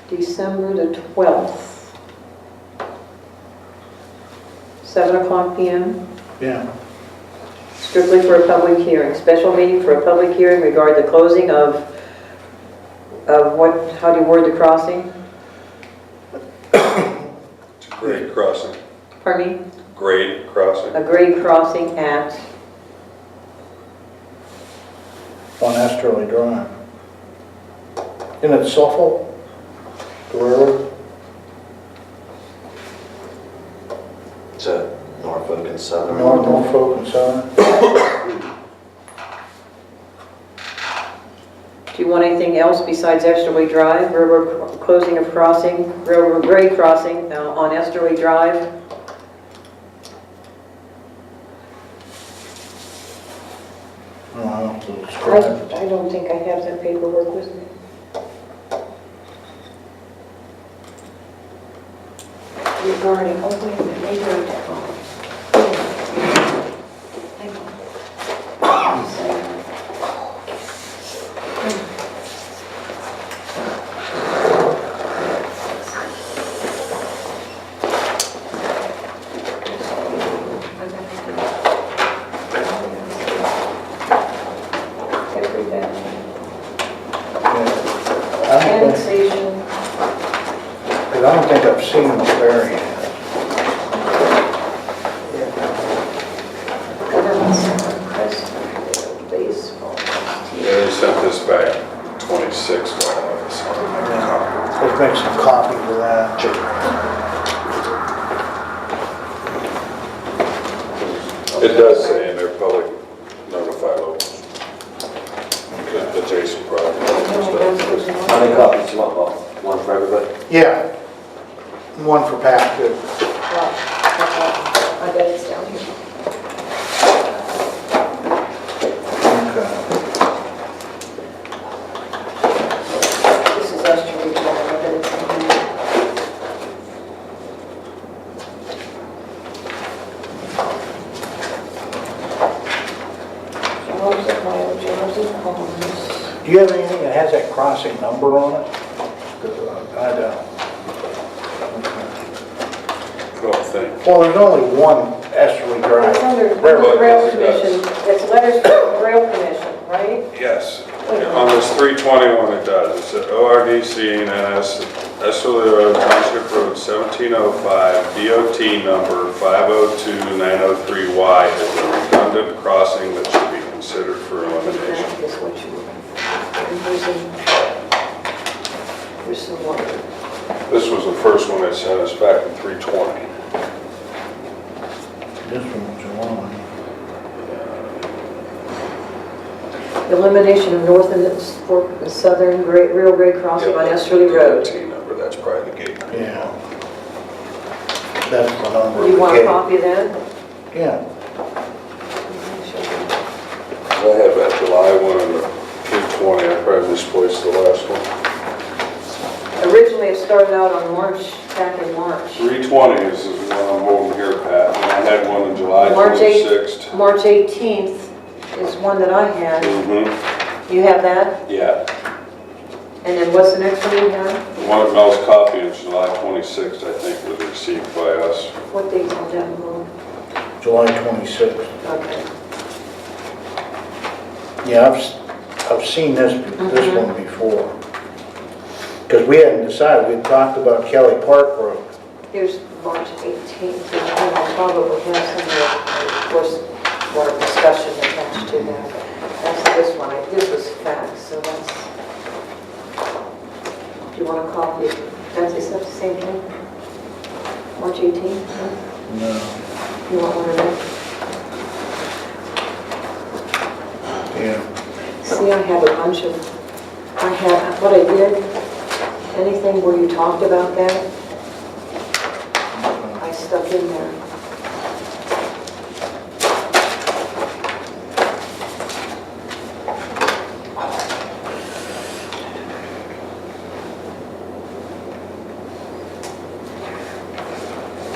December the 12th. 7 o'clock PM, Yeah. strictly for a public hearing. Special meeting for a public hearing regarding the closing of what, how do you word the crossing? It's a grade crossing. Pardon me? Grade crossing. A grade crossing at, On Esterly Drive. Isn't it Suffolk? The railroad? It's a Norfolk and Southern. Norfolk and Southern? do you want anything else besides Esterly Drive? Railroad closing of crossing, railroad grade crossing on Esterly Drive? No, I don't think it's correct. I don't think I have that paperwork with me. Regarding, oh wait a minute, maybe I don't. Hang Annexation. Because I don't think I've seen the variant. Government Center, Crest, baseball. Yeah, they sent this back 26, so Let's make some copies of that. it does say in there, public notify locals. Adjacent property. How many copies you want, Bob? One for everybody? Yeah. One for Pat, too. I bet it's down here. Okay. This is Estuary Drive, I bet it's down here. Jobs at Mile, jobs at Homes. Do you have anything that has that crossing number on it? 'Cause I don't. I don't think. Well, there's only one Esterly Drive. It's under Railroad. Rail Commission, it's letters from the Rail Commission, right? Yes, on this 321 it does. It said ORDC and NS, Esterly Road, Township Road, 1705, DOT number 502903Y is a redundant crossing that should be considered for elimination. That is what you, here's some water. This was the first one that sent us back in 320. This one's July. Elimination of north and southern rail grade crossing on Esterly Road. DOT number, that's probably the gate. Yeah. That's the number. You we want a gave. copy of that? Yeah. I have that July one and the 320, I probably misplaced the last one. Originally, it started out on March, back in March. 320 is the one I'm holding here, Pat, and I had one on July March 26th. March 18th is one that I had. Mm-hmm, You have that? yeah. And then what's the next one you have? The one at Mel's Coffee is July 26th, I think, was received by us. What date on that one? July 26th. Okay. Yeah, I've seen this one before. Because we hadn't decided, we talked about Kelly Park Road. Here's March 18th, and I'll probably have some of course, more discussion than that. attached to that. That's this one, this was fax, so that's, do you want a copy? Is that the same thing? March 18th? No. You want one of them? Yeah. See, I have a bunch of, what I did, anything where you talked about that, I stuck in there.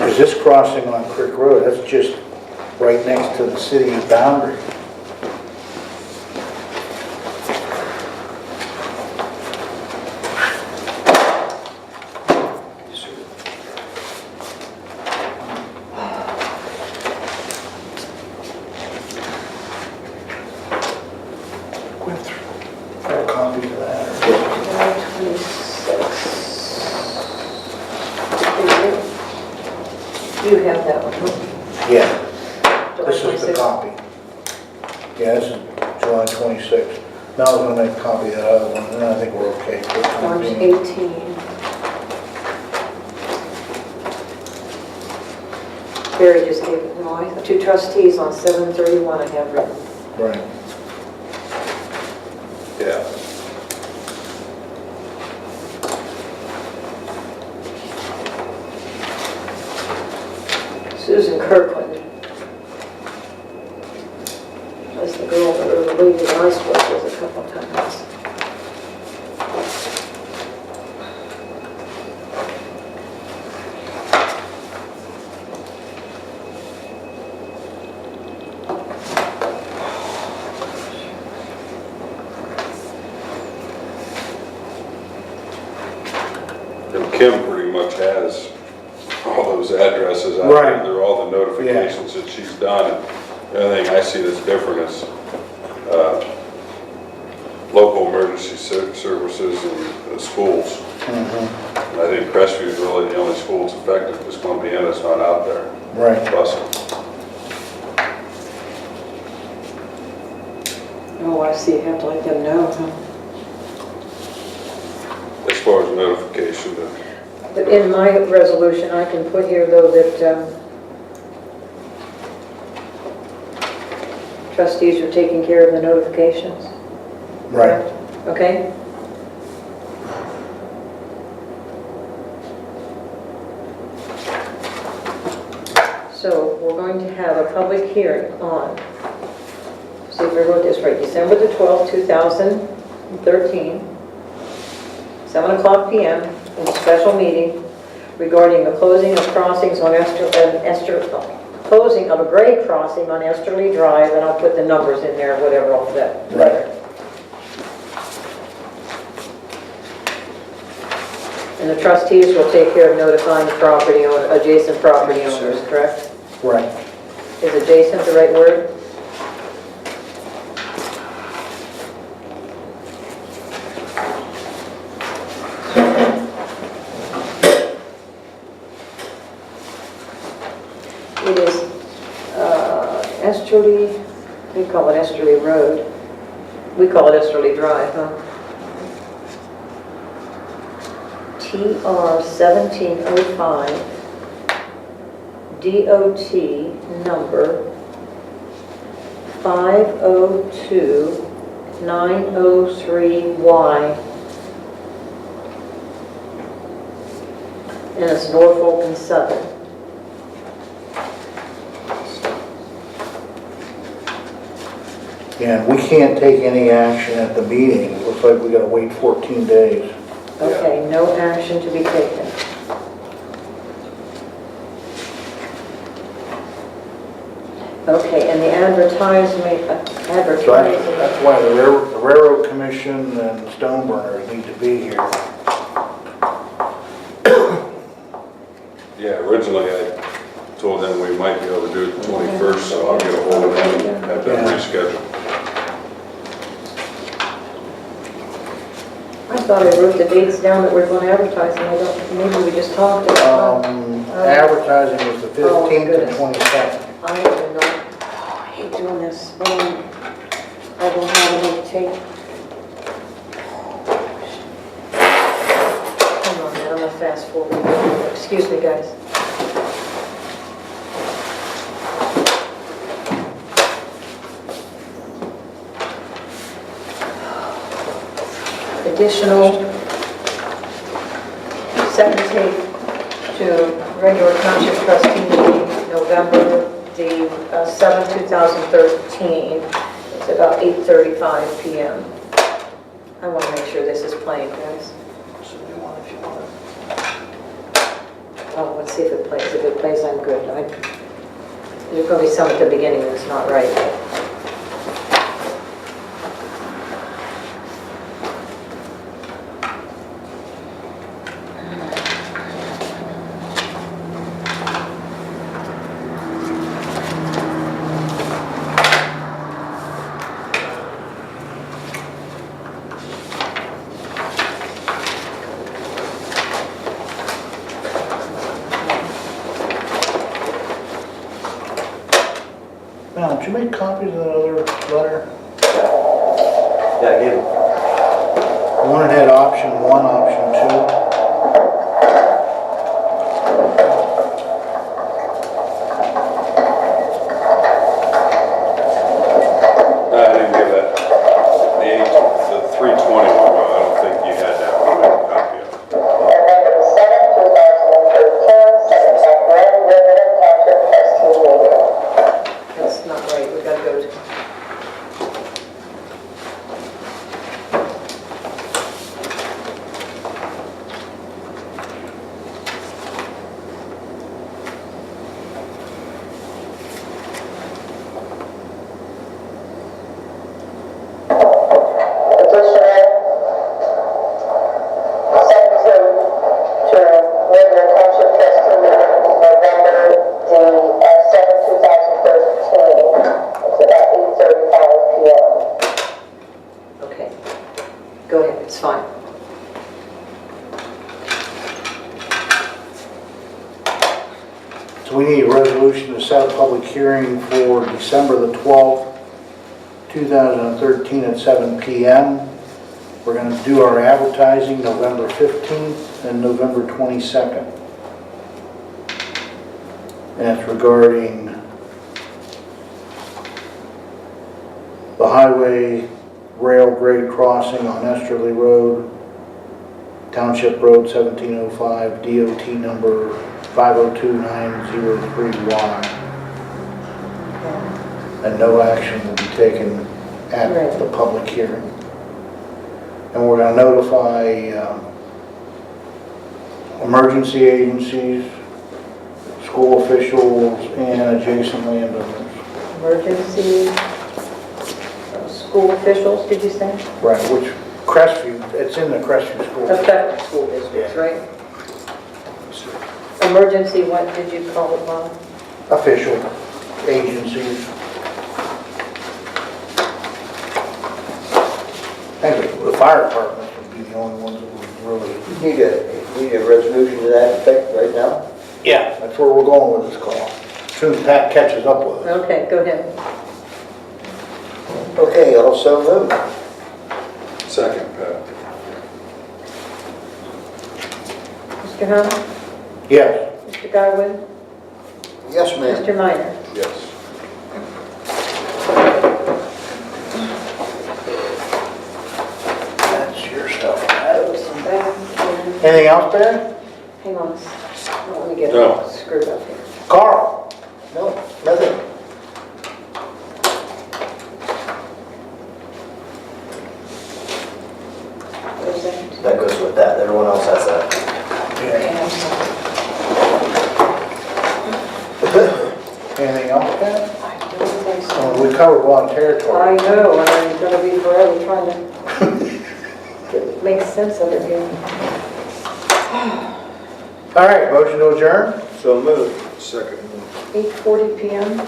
Is this crossing on Creek Road? That's just right next to the city boundary. Got a copy of that? July 26. You have that one, huh? Yeah, July this is the 26. copy. Yeah, this is July 26th. Now I'm gonna make a copy of that other one, and then I think we're okay. for the time March being. 18. Barry just gave it, no, to trustees on 7/31 I have written. Right. Yeah. Susan Kirkland. That's the girl, or the lady that I spoke with a couple of times. And Kim pretty much has all those addresses out Right. there, all the notifications that she's done. The only thing I see that's different is local emergency services and schools. Mhm. And I think Crestview is really the only school that's affected that's going to be in, that's not out there. Right. Busing. Oh, I see, you have to let them know, huh? As far as notification, But in my resolution, I can put here though that trustees are taking care of the notifications. Right. Okay? So we're going to have a public hearing on, see if I wrote this right, December the 12th, 2013, 7:00 p.m. in a special meeting regarding the closing of crossings on closing of a grade crossing on Esterly Drive, and I'll put the numbers in there, whatever, off that letter. And the trustees will take care of notifying property owner, adjacent property owners, correct? Right. Is adjacent the right word? It is Esterly, we call it Esterly Road. We call it Esterly Drive, huh? TR 1705, DOT number 502903Y. And it's Norfolk and Southern. Yeah, and we can't take any action at the meeting. It looks like we gotta wait 14 days. Okay, no action to be taken. Okay, and the advertisement, So that's why the Railroad Commission and the Stone Burners need to be here. yeah, originally I told them we might be able to do it the 21st, so I'll get a hold of them and have them rescheduled. I thought I wrote the dates down that we're going to advertise, and I don't, maybe we just talked about it. Advertising is the 15th and goodness. 22nd. I don't know. I hate to doing this. I don't have any tape. Hang on a minute, I'm gonna fast forward. Excuse me, guys. Additional second tape to regular township trustee meeting, November the 7th, 2013. It's about 8:35 p.m. I want to make sure this is playing, guys. So you want, if you want. Oh, let's see if it plays. If it plays, I'm good. There's going to be some at the beginning that's not right. Now, did you make copies of that other letter? Yeah, I gave him. The one that had option 1, option 2. I didn't give that. The 320 one, I don't think you had that one. I made a copy of it. November 7th, 2013, 7 o'clock, regular township trustee meeting. That's not right. We got to go to... Petitioner, second to regular township trustee meeting, November the 7th, 2013. It's about 8:35 p.m. Okay. Go ahead. It's fine. So we need a resolution to set a public hearing for December the 12th, 2013 at 7 p.m. We're going to do our advertising November 15th and November 22nd. And it's regarding the highway rail grade crossing on Esterly Road, Township Road 1705, DOT number 502903Y. And no action will be taken at Right. the public hearing. And we're going to notify emergency agencies, school officials, and adjacent landowners. Emergency, school officials, did you say? Right, which Crestview, it's in the Crestview School. Affected school districts, right? Emergency, what did you call it, Bob? Official agencies. I think the fire department would be the only ones that would really... Need a resolution to that effect right now? Yeah, that's where we're going with this call. As soon as Pat catches up with us. Okay, go ahead. Okay, also moved. Second, Pat. Mr. Hunt? Yes. Mr. Godwin? Yes, ma'am. Mr. Minor? Yes. That's your stuff. Those back and- Anything else, Barry? Hang on, let me get No. it screwed up here. Carl? No, nothing. Those there? That goes with that. Everyone else has that. Anything else, Pat? I don't think so. Oh, we covered a lot of I territory. know, and I'm gonna be forever trying to make sense of it here. All right, motion to adjourn? So moved. Second. 8:40 p.m.